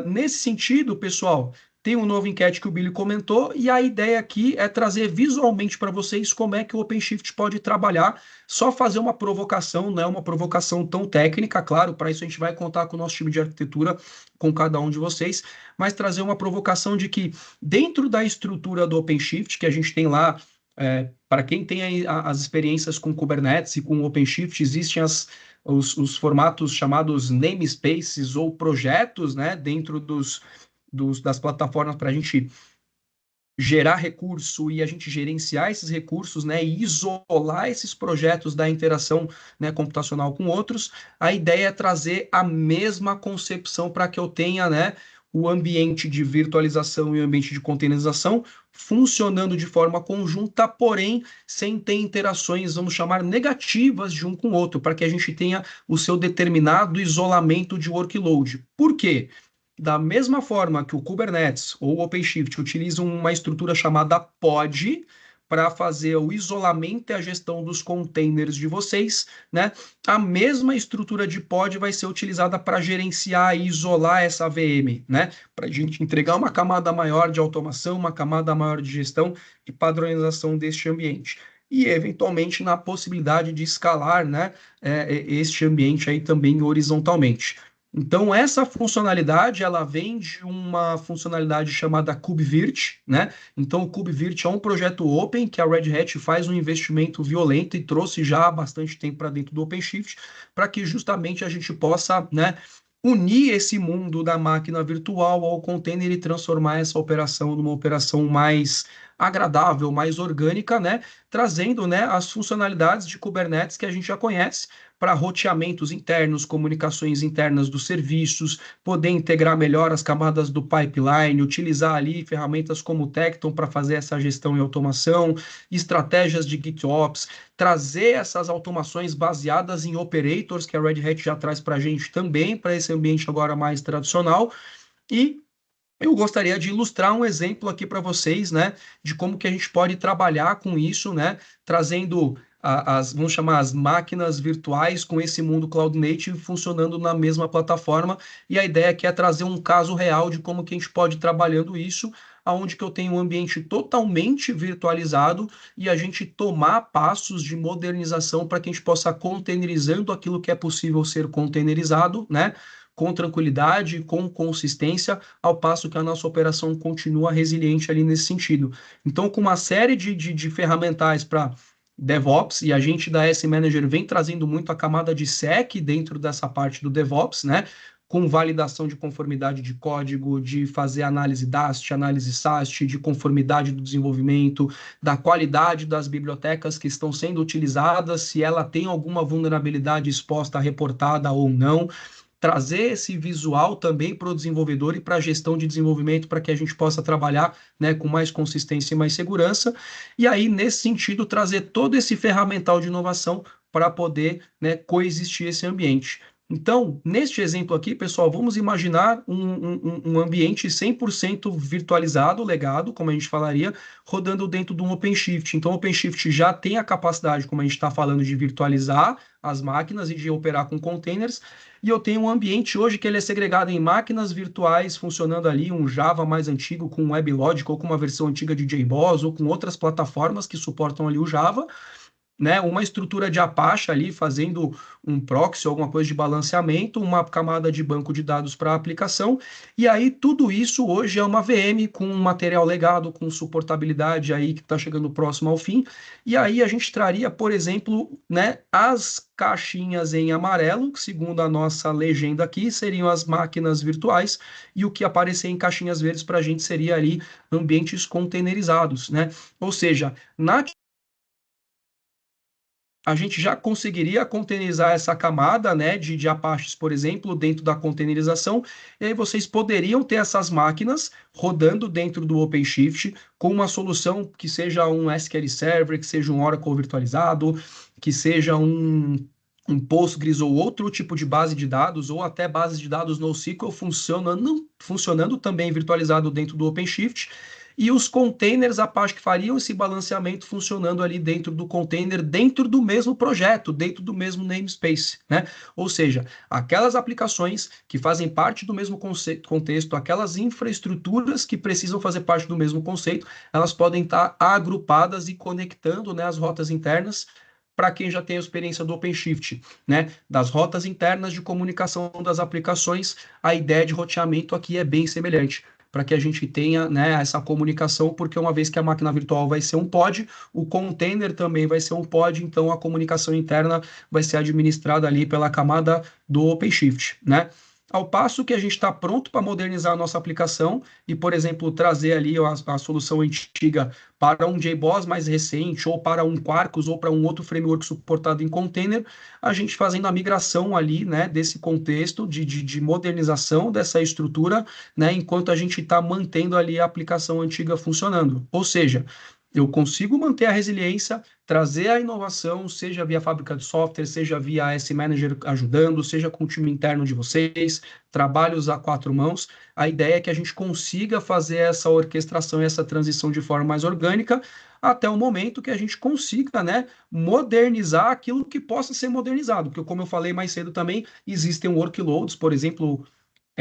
Nesse sentido, pessoal, tem um novo enquete que o Billy comentou, e a ideia aqui é trazer visualmente para vocês como é que o OpenShift pode trabalhar, só fazer uma provocação, não é uma provocação tão técnica, claro, para isso a gente vai contar com o nosso time de arquitetura, com cada um de vocês, mas trazer uma provocação de que dentro da estrutura do OpenShift, que a gente tem lá, para quem tem aí as experiências com Kubernetes e com OpenShift, existem os formatos chamados namespaces ou projetos, né, dentro das plataformas para a gente gerar recurso e a gente gerenciar esses recursos, né, e isolar esses projetos da interação, né, computacional com outros. A ideia é trazer a mesma concepção para que eu tenha, né, o ambiente de virtualização e o ambiente de containerização funcionando de forma conjunta, porém sem ter interações, vamos chamar, negativas de um com o outro, para que a gente tenha o seu determinado isolamento de workload. Por quê? Da mesma forma que o Kubernetes ou o OpenShift utilizam uma estrutura chamada pod para fazer o isolamento e a gestão dos containers de vocês, né? A mesma estrutura de pod vai ser utilizada para gerenciar e isolar essa VM, né? Para a gente entregar uma camada maior de automação, uma camada maior de gestão e padronização deste ambiente. E, eventualmente, na possibilidade de escalar, né, este ambiente aí também horizontalmente. Então, essa funcionalidade, ela vem de uma funcionalidade chamada KubeVirt, né? Então, o KubeVirt é um projeto open que a Red Hat faz um investimento violento e trouxe já há bastante tempo para dentro do OpenShift, para que justamente a gente possa, né, unir esse mundo da máquina virtual ao container e transformar essa operação numa operação mais agradável, mais orgânica, né? Trazendo, né, as funcionalidades de Kubernetes que a gente já conhece, para roteamentos internos, comunicações internas dos serviços, poder integrar melhor as camadas do pipeline, utilizar ali ferramentas como o Tekton para fazer essa gestão e automação, estratégias de GitOps, trazer essas automações baseadas em operators, que a Red Hat já traz para a gente também, para esse ambiente agora mais tradicional. E eu gostaria de ilustrar um exemplo aqui para vocês, né, de como que a gente pode trabalhar com isso, né, trazendo vamos chamar as máquinas virtuais com esse mundo Cloud Native funcionando na mesma plataforma, e a ideia aqui é trazer um caso real de como que a gente pode ir trabalhando isso, aonde que eu tenho um ambiente totalmente virtualizado e a gente tomar passos de modernização para que a gente possa containerizando aquilo que é possível ser containerizado, né, com tranquilidade, com consistência, ao passo que a nossa operação continua resiliente ali nesse sentido. Então, com uma série de ferramentais para DevOps, e a gente da S Manager vem trazendo muito a camada de SEC dentro dessa parte do DevOps, né? Com validação de conformidade de código, de fazer análise DAST, análise SAST, de conformidade do desenvolvimento, da qualidade das bibliotecas que estão sendo utilizadas, se ela tem alguma vulnerabilidade exposta, reportada ou não, trazer esse visual também para o desenvolvedor e para a gestão de desenvolvimento, para que a gente possa trabalhar, né, com mais consistência e mais segurança, e aí, nesse sentido, trazer todo esse ferramental de inovação para poder, né, coexistir esse ambiente. Então, neste exemplo aqui, pessoal, vamos imaginar um ambiente 100% virtualizado, legado, como a gente falaria, rodando dentro de um OpenShift. Então, o OpenShift já tem a capacidade, como a gente está falando, de virtualizar as máquinas e de operar com containers, e eu tenho um ambiente hoje que ele é segregado em máquinas virtuais, funcionando ali, um Java mais antigo com WebLogic, ou com uma versão antiga de JBoss, ou com outras plataformas que suportam ali o Java, né, uma estrutura de Apache ali fazendo um proxy, alguma coisa de balanceamento, uma camada de banco de dados para a aplicação, e aí tudo isso hoje é uma VM com material legado, com suportabilidade aí que está chegando próximo ao fim, e aí a gente traria, por exemplo, né, as caixinhas em amarelo, que segundo a nossa legenda aqui, seriam as máquinas virtuais, e o que aparecer em caixinhas verdes para a gente seria ali ambientes containerizados, né? Ou seja, a gente já conseguiria containerizar essa camada, né, de Apaches, por exemplo, dentro da containerização, e aí vocês poderiam ter essas máquinas rodando dentro do OpenShift com uma solução que seja um SQL Server, que seja um Oracle virtualizado, que seja um Postgres ou outro tipo de base de dados, ou até base de dados NoSQL funcionando também virtualizado dentro do OpenShift, e os containers Apache que fariam esse balanceamento funcionando ali dentro do container, dentro do mesmo projeto, dentro do mesmo namespace, né? Ou seja, aquelas aplicações que fazem parte do mesmo contexto, aquelas infraestruturas que precisam fazer parte do mesmo conceito, elas podem estar agrupadas e conectando, né, as rotas internas para quem já tem a experiência do OpenShift, né? Das rotas internas de comunicação das aplicações, a ideia de roteamento aqui é bem semelhante, para que a gente tenha, né, essa comunicação, porque uma vez que a máquina virtual vai ser um pod, o container também vai ser um pod, então a comunicação interna vai ser administrada ali pela camada do OpenShift, né? Ao passo que a gente está pronto para modernizar a nossa aplicação e, por exemplo, trazer ali a solução antiga para um JBoss mais recente, ou para um Quarkus, ou para um outro framework suportado em container, a gente fazendo a migração ali, né, desse contexto de modernização dessa estrutura, né, enquanto a gente está mantendo ali a aplicação antiga funcionando. Ou seja, eu consigo manter a resiliência, trazer a inovação, seja via fábrica de software, seja via AS Manager ajudando, seja com o time interno de vocês, trabalhos a quatro mãos. A ideia é que a gente consiga fazer essa orquestração e essa transição de forma mais orgânica, até o momento que a gente consiga, né, modernizar aquilo que possa ser modernizado. Porque, como eu falei mais cedo também, existem workloads, por exemplo,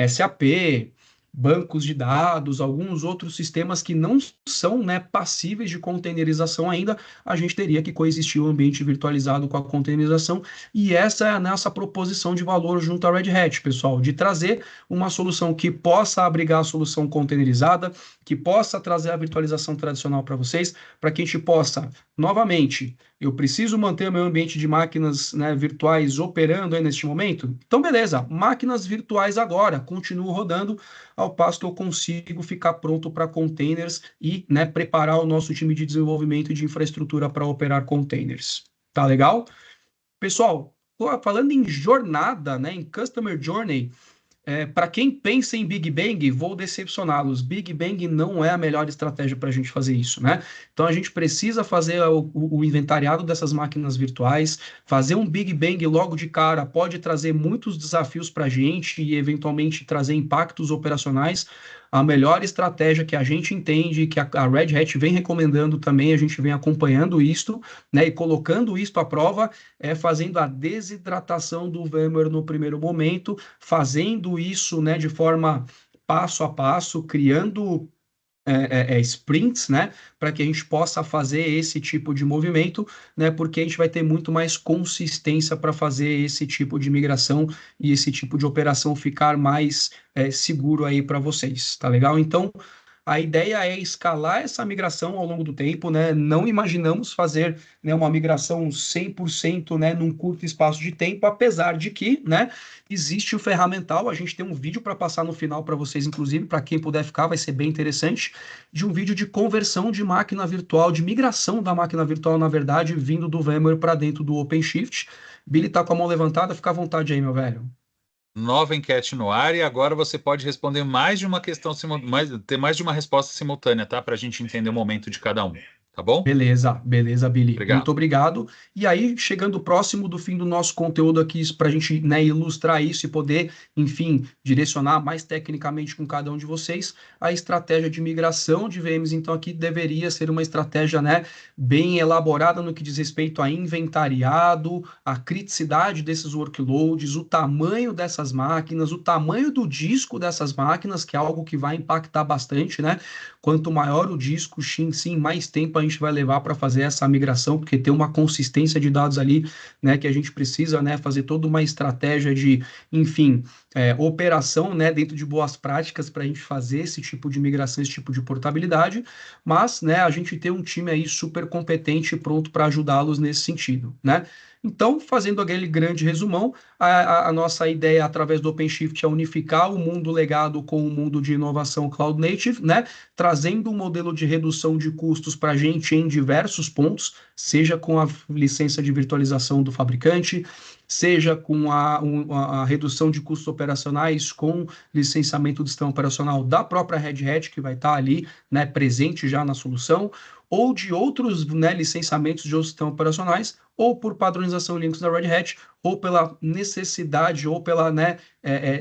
SAP, bancos de dados, alguns outros sistemas que não são, né, passíveis de containerização ainda, a gente teria que coexistir o ambiente virtualizado com a containerização, e essa é a nossa proposição de valor junto à Red Hat, pessoal, de trazer uma solução que possa abrigar a solução containerizada, que possa trazer a virtualização tradicional para vocês, para que a gente possa, novamente, eu preciso manter o meu ambiente de máquinas, né, virtuais operando aí neste momento? Então, beleza, máquinas virtuais agora, continuo rodando, ao passo que eu consigo ficar pronto para containers e, né, preparar o nosso time de desenvolvimento e de infraestrutura para operar containers. Tá legal? Pessoal, falando em jornada, né, em Customer Journey, para quem pensa em Big Bang, vou decepcioná-los. Big Bang não é a melhor estratégia para a gente fazer isso, né? Então a gente precisa fazer o inventariado dessas máquinas virtuais, fazer um Big Bang logo de cara pode trazer muitos desafios para a gente e eventualmente trazer impactos operacionais. A melhor estratégia que a gente entende, que a Red Hat vem recomendando também, a gente vem acompanhando isto, né, e colocando isto à prova, é fazendo a desidratação do VMware no primeiro momento, fazendo isso, né, de forma passo a passo, criando sprints, né, para que a gente possa fazer esse tipo de movimento, né, porque a gente vai ter muito mais consistência para fazer esse tipo de migração e esse tipo de operação ficar mais seguro aí para vocês, tá legal? Então, a ideia é escalar essa migração ao longo do tempo, né? Não imaginamos fazer, né, uma migração 100%, né, num curto espaço de tempo, apesar de que, né, existe o ferramental. A gente tem um vídeo para passar no final para vocês, inclusive, para quem puder ficar, vai ser bem interessante, de um vídeo de conversão de máquina virtual, de migração da máquina virtual, na verdade, vindo do VMware para dentro do OpenShift. Billy tá com a mão levantada, fica à vontade aí, meu velho. Nova enquete no ar e agora você pode responder mais de uma questão, ter mais de uma resposta simultânea, tá? Para a gente entender o momento de cada um, tá bom? Beleza, Billy. Obrigado. Muito obrigado. E aí, chegando próximo do fim do nosso conteúdo aqui, para a gente, né, ilustrar isso e poder, enfim, direcionar mais tecnicamente com cada um de vocês, a estratégia de migração de VMs, então, aqui deveria ser uma estratégia, né, bem elaborada no que diz respeito a inventariado, a criticidade desses workloads, o tamanho dessas máquinas, o tamanho do disco dessas máquinas, que é algo que vai impactar bastante, né? Quanto maior o disco, sim, mais tempo a gente gente vai levar para fazer essa migração, porque tem uma consistência de dados ali, né, que a gente precisa, né, fazer toda uma estratégia de, enfim, operação, né, dentro de boas práticas para a gente fazer esse tipo de migração, esse tipo de portabilidade, mas, né, a gente tem um time aí super competente e pronto para ajudá-los nesse sentido, né? Então, fazendo aquele grande resumão, a nossa ideia através do OpenShift é unificar o mundo legado com o mundo de inovação Cloud Native, né? Trazendo um modelo de redução de custos para a gente em diversos pontos, seja com a licença de virtualização do fabricante, seja com a redução de custos operacionais com licenciamento do sistema operacional da própria Red Hat, que vai estar ali, né, presente já na solução, ou de outros, né, licenciamentos de outros sistemas operacionais, ou por padronização Linux da Red Hat, ou pela necessidade, ou pela, né,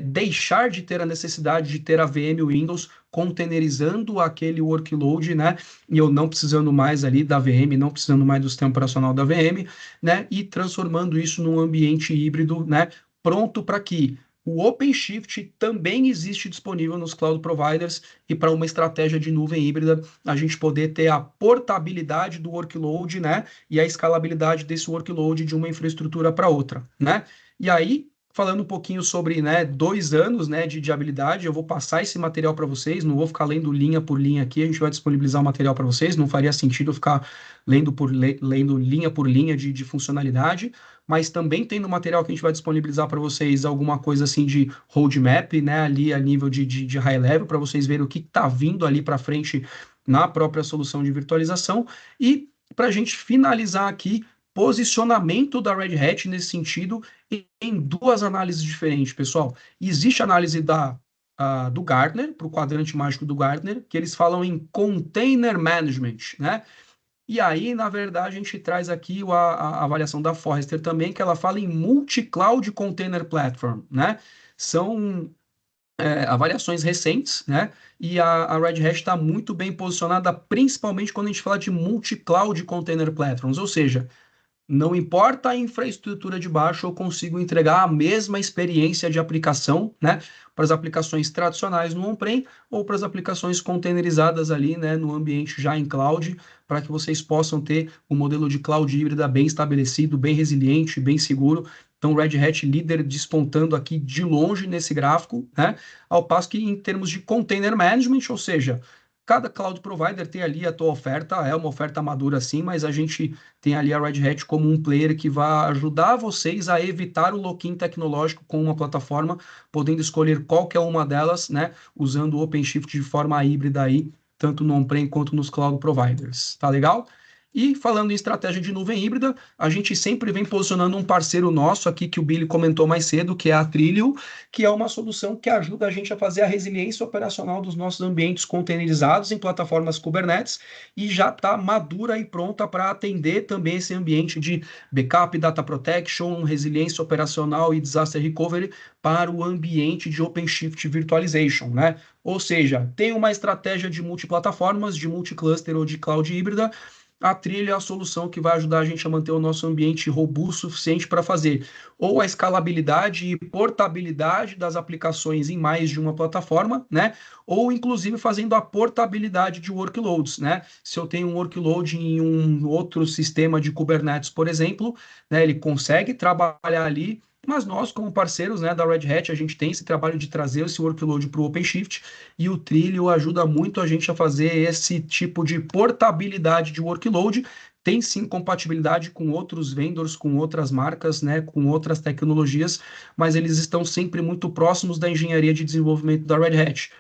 deixar de ter a necessidade de ter a VM Windows containerizando aquele workload, né, e eu não precisando mais ali da VM, não precisando mais do sistema operacional da VM, né, e transformando isso num ambiente híbrido, né, pronto para que o OpenShift também existe disponível nos cloud providers e para uma estratégia de nuvem híbrida, a gente poder ter a portabilidade do workload, né, e a escalabilidade desse workload de uma infraestrutura para outra, né? E aí, falando um pouquinho sobre, né, 2 anos, né, de habilidade, eu vou passar esse material para vocês, não vou ficar lendo linha por linha aqui, a gente vai disponibilizar o material para vocês, não faria sentido eu ficar lendo linha por linha de funcionalidade, mas também tem no material que a gente vai disponibilizar para vocês alguma coisa assim de roadmap, né, ali a nível de high level, para vocês verem o que está vindo ali para frente na própria solução de virtualização, e para a gente finalizar aqui, posicionamento da Red Hat nesse sentido em 2 análises diferentes, pessoal. Existe a análise do Gartner, para o quadrante mágico do Gartner, que eles falam em Container Management, né? E aí, na verdade, a gente traz aqui a avaliação da Forrester também, que ela fala em Multi-Cloud Container Platform, né? São avaliações recentes, né? E a Red Hat está muito bem posicionada, principalmente quando a gente fala de Multi-Cloud Container Platforms, ou seja, não importa a infraestrutura de baixo, eu consigo entregar a mesma experiência de aplicação, né, para as aplicações tradicionais no on-prem ou para as aplicações containerizadas ali, né, no ambiente já em cloud, para que vocês possam ter um modelo de cloud híbrida bem estabelecido, bem resiliente, bem seguro. Então, Red Hat líder despontando aqui de longe nesse gráfico, né, ao passo que em termos de container management, ou seja, cada cloud provider tem ali a tua oferta, é uma oferta madura sim, mas a gente tem ali a Red Hat como um player que vai ajudar vocês a evitar o lock-in tecnológico com uma plataforma, podendo escolher qualquer uma delas, né, usando o OpenShift de forma híbrida aí, tanto no on-prem quanto nos cloud providers. Tá legal? E falando em estratégia de nuvem híbrida, a gente sempre vem posicionando um parceiro nosso aqui, que o Billy comentou mais cedo, que é a Trilio, que é uma solução que ajuda a gente a fazer a resiliência operacional dos nossos ambientes containerizados em plataformas Kubernetes e já está madura e pronta para atender também esse ambiente de backup, data protection, resiliência operacional e disaster recovery para o ambiente de OpenShift Virtualization, né? Ou seja, tem uma estratégia de multiplataformas, de multicluster ou de cloud híbrida. A Trilha é a solução que vai ajudar a gente a manter o nosso ambiente robusto o suficiente para fazer ou a escalabilidade e portabilidade das aplicações em mais de uma plataforma, né? Ou inclusive fazendo a portabilidade de workloads, né? Se eu tenho um workload em um outro sistema de Kubernetes, por exemplo, né, ele consegue trabalhar ali. Mas nós, como parceiros, né, da Red Hat, a gente tem esse trabalho de trazer esse workload para o OpenShift e o Trilio ajuda muito a gente a fazer esse tipo de portabilidade de workload. Tem sim compatibilidade com outros vendors, com outras marcas, né, com outras tecnologias, mas eles estão sempre muito próximos da engenharia de desenvolvimento da Red Hat,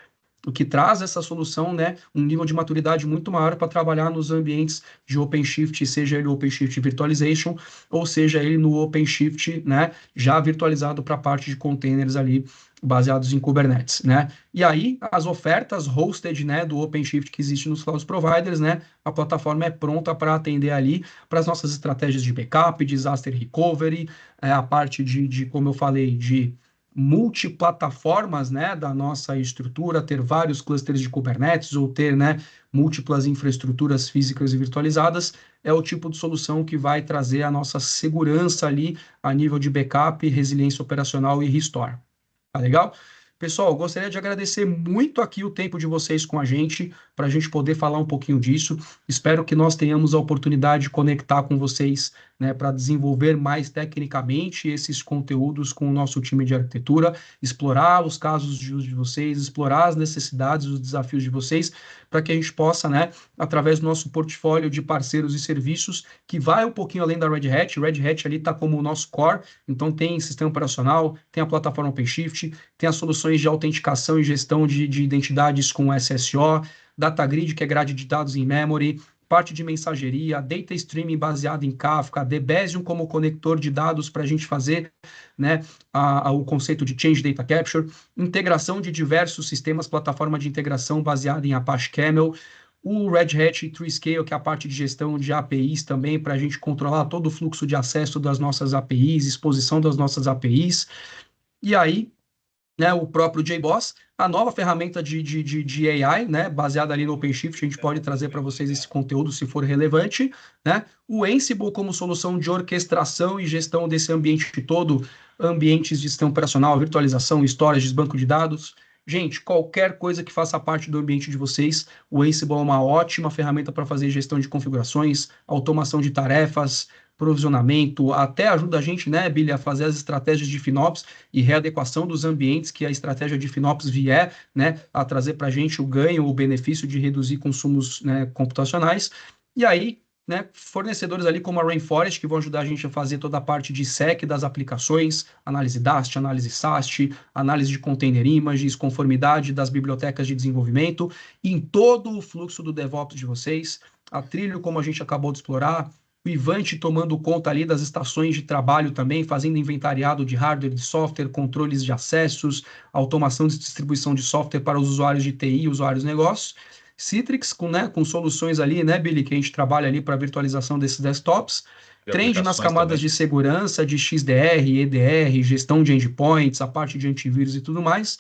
o que traz essa solução, né, um nível de maturidade muito maior para trabalhar nos ambientes de OpenShift, seja ele OpenShift Virtualization, ou seja ele no OpenShift, né, já virtualizado para a parte de containers ali, baseados em Kubernetes, né? E aí, as ofertas hosted, né, do OpenShift que existe nos cloud providers, né, a plataforma é pronta para atender ali para as nossas estratégias de backup, disaster recovery, a parte como eu falei, de multiplataformas, né, da nossa estrutura, ter vários clusters de Kubernetes ou ter, né, múltiplas infraestruturas físicas e virtualizadas, é o tipo de solução que vai trazer a nossa segurança ali a nível de backup, resiliência operacional e restore. Tá legal? Pessoal, gostaria de agradecer muito aqui o tempo de vocês com a gente, para a gente poder falar um pouquinho disso. Espero que nós tenhamos a oportunidade de conectar com vocês, né, para desenvolver mais tecnicamente esses conteúdos com o nosso time de arquitetura, explorar os casos de uso de vocês, explorar as necessidades, os desafios de vocês, para que a gente possa, né, através do nosso portfólio de parceiros e serviços, que vai um pouquinho além da Red Hat. Red Hat ali está como o nosso core, então tem sistema operacional, tem a plataforma OpenShift, tem as soluções de autenticação e gestão de identidades com SSO, DataGrid, que é grade de dados em memory, parte de mensageria, data streaming baseado em Kafka, Debezium como conector de dados para a gente fazer, né, o conceito de Change Data Capture, integração de diversos sistemas, plataforma de integração baseada em Apache Camel, o Red Hat TreeScale, que é a parte de gestão de APIs também, para a gente controlar todo o fluxo de acesso das nossas APIs, exposição das nossas APIs, e aí, né, o próprio JBoss, a nova ferramenta de AI, né, baseada ali no OpenShift, a gente pode trazer para vocês esse conteúdo se for relevante, né, o Ansible como solução de orquestração e gestão desse ambiente todo, ambientes de sistema operacional, virtualização, storage, banco de dados. Gente, qualquer coisa que faça parte do ambiente de vocês, o Ansible é uma ótima ferramenta para fazer gestão de configurações, automação de tarefas, provisionamento, até ajuda a gente, né, Billy, a fazer as estratégias de FinOps e readequação dos ambientes que a estratégia de FinOps vier, né, a trazer para a gente o ganho, o benefício de reduzir consumos, né, computacionais. E aí, né, fornecedores ali como a Rainforest, que vão ajudar a gente a fazer toda a parte de SEC das aplicações, análise DAST, análise SAST, análise de container images, conformidade das bibliotecas de desenvolvimento, em todo o fluxo do DevOps de vocês, a Trilho, como a gente acabou de explorar, o Ivante tomando conta ali das estações de trabalho também, fazendo inventariado de hardware, de software, controles de acessos, automação de distribuição de software para os usuários de TI e usuários de negócios. Citrix, com soluções ali, né, Billy, que a gente trabalha ali para virtualização desses desktops. Trend nas camadas também de segurança, de XDR, EDR, gestão de endpoints, a parte de antivírus e tudo mais.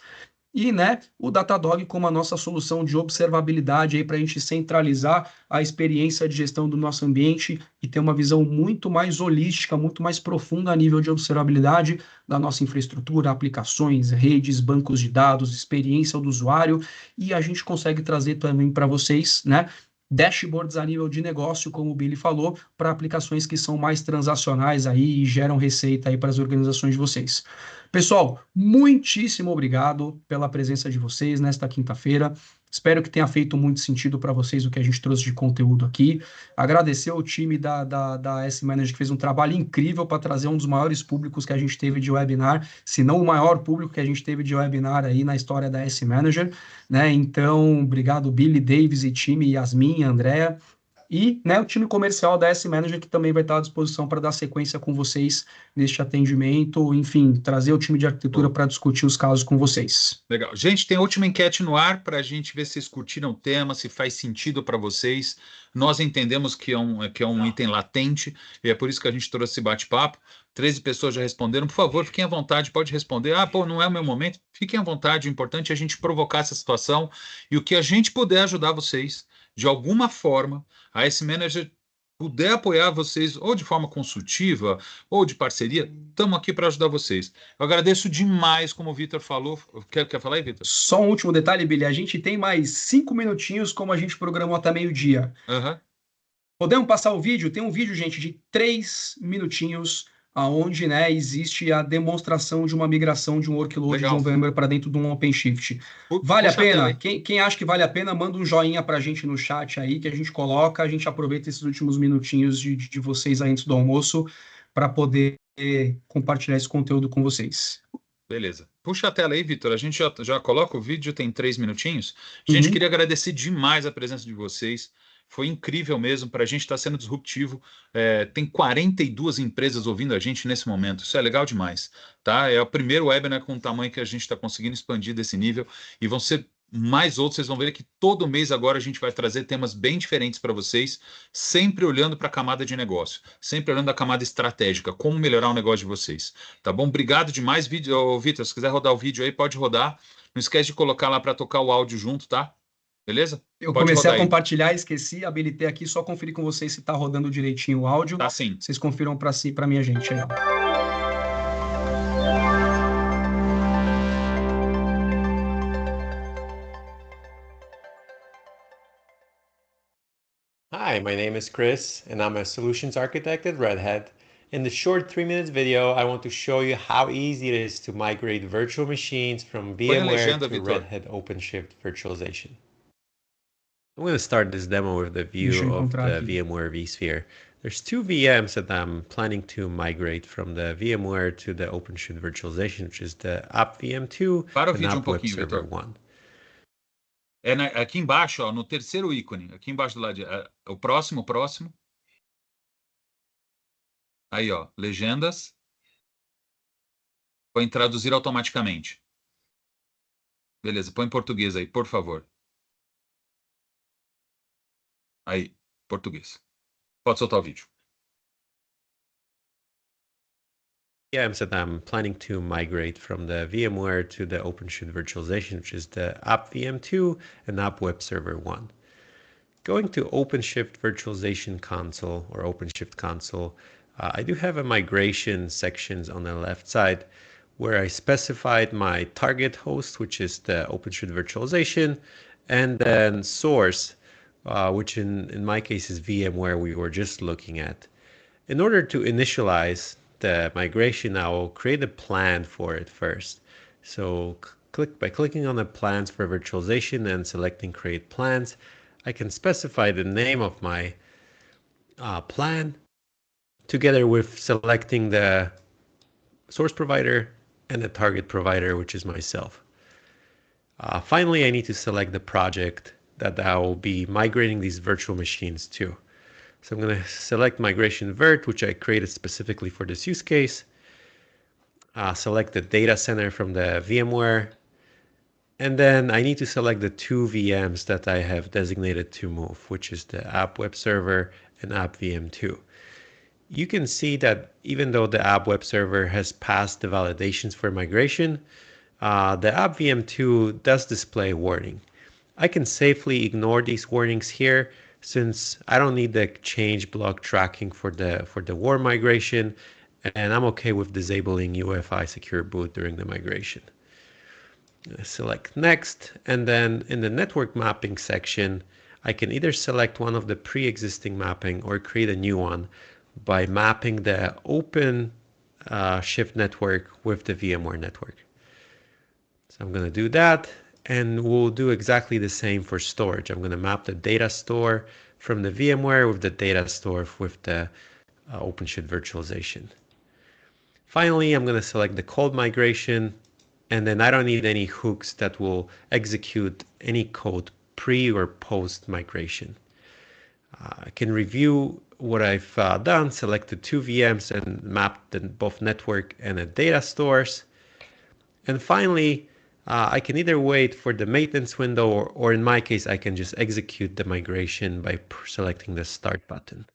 E, né, o Datadog como a nossa solução de observabilidade aí para a gente centralizar a experiência de gestão do nosso ambiente e ter uma visão muito mais holística, muito mais profunda a nível de observabilidade da nossa infraestrutura, aplicações, redes, bancos de dados, experiência do usuário, e a gente consegue trazer também para vocês, né, dashboards a nível de negócio, como o Billy falou, para aplicações que são mais transacionais aí e geram receita aí para as organizações de vocês. Pessoal, muitíssimo obrigado pela presença de vocês nesta quinta-feira. Espero que tenha feito muito sentido para vocês o que a gente trouxe de conteúdo aqui. Agradecer ao time da S-Manager, que fez um trabalho incrível para trazer um dos maiores públicos que a gente teve de webinar, se não o maior público que a gente teve de webinar aí na história da S-Manager, né? Então, obrigado, Billy, Davis e time, Yasmin, Andréa. E, né, o time comercial da S-Manager, que também vai estar à disposição para dar sequência com vocês neste atendimento, enfim, trazer o time de arquitetura para discutir os casos com vocês. Legal. Gente, tem a última enquete no ar para a gente ver se vocês curtiram o tema, se faz sentido para vocês. Nós entendemos que é um item latente, e é por isso que a gente trouxe esse bate-papo. 13 pessoas já responderam. Por favor, fiquem à vontade, pode responder. Ah, pô, não é o meu momento. Fiquem à vontade, o importante é a gente provocar essa situação e o que a gente puder ajudar vocês, de alguma forma, a S-Manager puder apoiar vocês, ou de forma consultiva, ou de parceria, estamos aqui para ajudar vocês. Eu agradeço demais, como o Vitor falou. Quer falar aí, Vitor? Só um último detalhe, Billy. A gente tem mais 5 minutinhos, como a gente programou até meio-dia. Podemos passar o vídeo? Tem um vídeo, gente, de 3 minutinhos, onde, né, existe a demonstração de uma migração de um workload de um VMware para dentro de um OpenShift. Vale a pena? Quem acha que vale a pena, manda um joinha para a gente no chat aí, que a gente coloca, a gente aproveita esses últimos minutinhos de vocês aí antes do almoço para poder compartilhar esse conteúdo com vocês. Beleza. Puxa a tela aí, Vitor. A gente já coloca o vídeo, tem 3 minutinhos. Gente, queria agradecer demais a presença de vocês. Foi incrível mesmo, para a gente estar sendo disruptivo. Tem 42 empresas ouvindo a gente nesse momento. Isso é legal demais, tá? É o primeiro webinar com o tamanho que a gente está conseguindo expandir desse nível. E vão ser mais outros. Vocês vão ver que todo mês agora a gente vai trazer temas bem diferentes para vocês, sempre olhando para a camada de negócio, sempre olhando a camada estratégica, como melhorar o negócio de vocês. Tá bom? Obrigado demais, Vitor. Se quiser rodar o vídeo aí, pode rodar. Não esquece de colocar lá para tocar o áudio junto, tá? Beleza? Eu comecei a compartilhar, esqueci, habilitei aqui, só conferir com vocês se está rodando direitinho o áudio. Tá sim. Vocês confiram para minha gente aí. Hi, my name is Chris, and I'm a solutions architect at Red Hat. In the short 3 minutes video, I want to show you how easy it is to migrate virtual machines from Põe a VMware legenda, to Red Vitor. Hat OpenShift virtualization. I'm going to start this demo with the Deixa view eu of encontrar the aqui. VMware vSphere. There's 2 VMs that I'm planning to migrate from the VMware to the OpenShift virtualization, which is the App VM2 Para o and vídeo App Web pouquinho, Server Vitor. 1. Aqui embaixo, ó, no terceiro ícone, aqui embaixo do lado, o próximo. Aí, ó, legendas. Põe traduzir automaticamente. Beleza, põe em português aí, por favor. Aí, português. Pode soltar o vídeo. VMs that I'm planning to migrate from the VMware to the OpenShift virtualization, which is the App VM2 and App Web Server 1. Going to OpenShift virtualization console or OpenShift console, I do have a migration sections on the left side where I specified my target host, which is the OpenShift virtualization, and then source, which in my case is VMware we were just looking at. In order to initialize the migration, I will create a plan for it first. So by clicking on the plans for virtualization and selecting create plans, I can specify the name of my plan together with selecting the source provider and the target provider, which is myself. Finally, I need to select the project that I will be migrating these virtual machines to. So I'm going to select migration virt, which I created specifically for this use case. Select the data center from the VMware. And then I need to select the 2 VMs that I have designated to move, which is the App Web Server and App VM2. You can see that even though the App Web Server has passed the validations for migration, the App VM2 does display a warning. I can safely ignore these warnings here since I don't need the change block tracking for the war migration, and I'm okay with disabling UEFI secure boot during the migration. Select next, and then in the network mapping section, I can either select one of the pre-existing mapping or create a new one by mapping the open shift network with the VMware network. So I'm going to do that, and we'll do exactly the same for storage. I'm going to map the data store from the VMware with the data store with the OpenShift virtualization. Finally, I'm going to select the cold migration, and then I don't need any hooks that will execute any code pre or post migration. I can review what I've done, select the 2 VMs and map both network and the data stores. And finally, I can either wait for the maintenance window or in my case, I can just execute the migration by selecting the start button.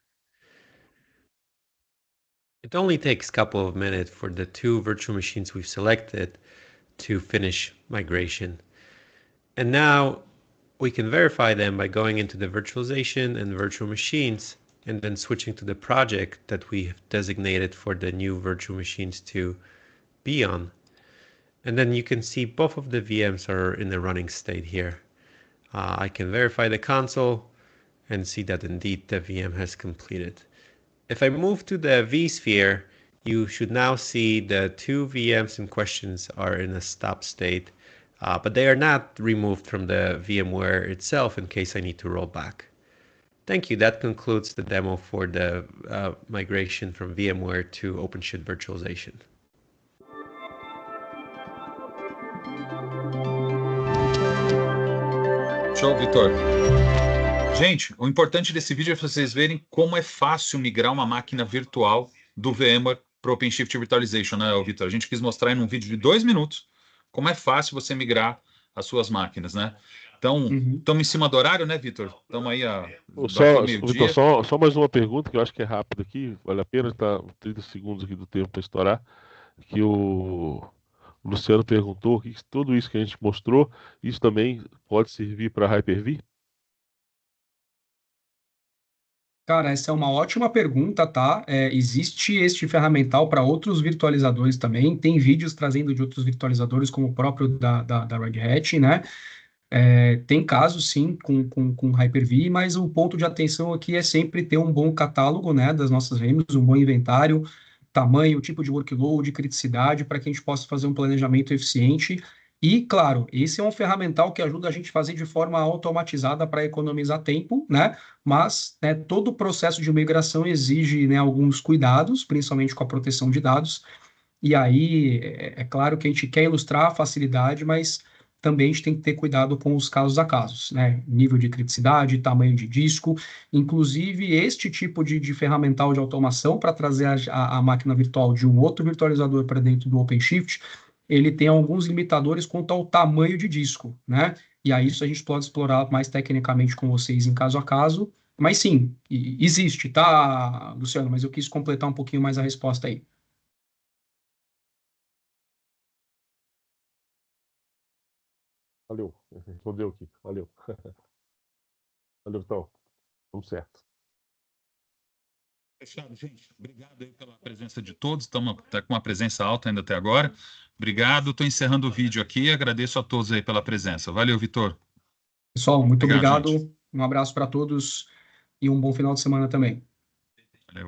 It only takes a couple of minutes for the 2 virtual machines we've selected to finish migration. And now we can verify them by going into the virtualization and virtual machines and then switching to the project that we have designated for the new virtual machines to be on. And then you can see both of the VMs are in the running state here. I can verify the console and see that indeed the VM has completed. If I move to the vSphere, you should now see the 2 VMs in questions are in a stop state, but they are not removed from the VMware itself in case I need to roll back. Thank you. That concludes the demo for the migration from VMware to OpenShift virtualization. Show, Vitor. Gente, o importante desse vídeo é vocês verem como é fácil migrar uma máquina virtual do VMware para o OpenShift Virtualization, né, Vitor? A gente quis mostrar em um vídeo de 2 minutos como é fácil você migrar as suas máquinas, né? Então, estamos em cima do horário, né, Vitor? Estamos aí Vitor, só mais uma pergunta que eu acho que é rápida aqui, vale a pena, tá 30 segundos aqui do tempo para estourar, que o Luciano perguntou que tudo isso que a gente mostrou, isso também pode servir para Hyper-V? Cara, essa é uma ótima pergunta, tá? Existe este ferramental para outros virtualizadores também. Tem vídeos trazendo de outros virtualizadores, como o próprio da Red Hat, né? Tem casos, sim, com Hyper-V, mas o ponto de atenção aqui é sempre ter um bom catálogo, né, das nossas VMs, um bom inventário, tamanho, tipo de workload, criticidade, para que a gente possa fazer um planejamento eficiente. E, claro, esse é um ferramental que ajuda a gente a fazer de forma automatizada para economizar tempo, né? Mas, né, todo o processo de migração exige, né, alguns cuidados, principalmente com a proteção de dados. E aí, é claro que a gente quer ilustrar a facilidade, mas também a gente tem que ter cuidado com os casos a casos, né? Nível de criticidade, tamanho de disco. Inclusive, este tipo de ferramental de automação para trazer a máquina virtual de um outro virtualizador para dentro do OpenShift, ele tem alguns limitadores quanto ao tamanho de disco, né? E aí isso a gente pode explorar mais tecnicamente com vocês em caso a caso. Mas sim, existe, tá, Luciano? Mas eu quis completar um pouquinho mais a resposta aí. Valeu. Respondeu aqui. Valeu. Valeu, então. Vamos certo. Fechado, gente. Obrigado aí pela presença de todos. Estamos com uma presença alta ainda até agora. Obrigado. Estou encerrando o vídeo aqui. Agradeço a todos aí pela presença. Valeu, Vitor. Pessoal, muito Obrigado, obrigado. gente. Um abraço para todos e um bom final de semana também.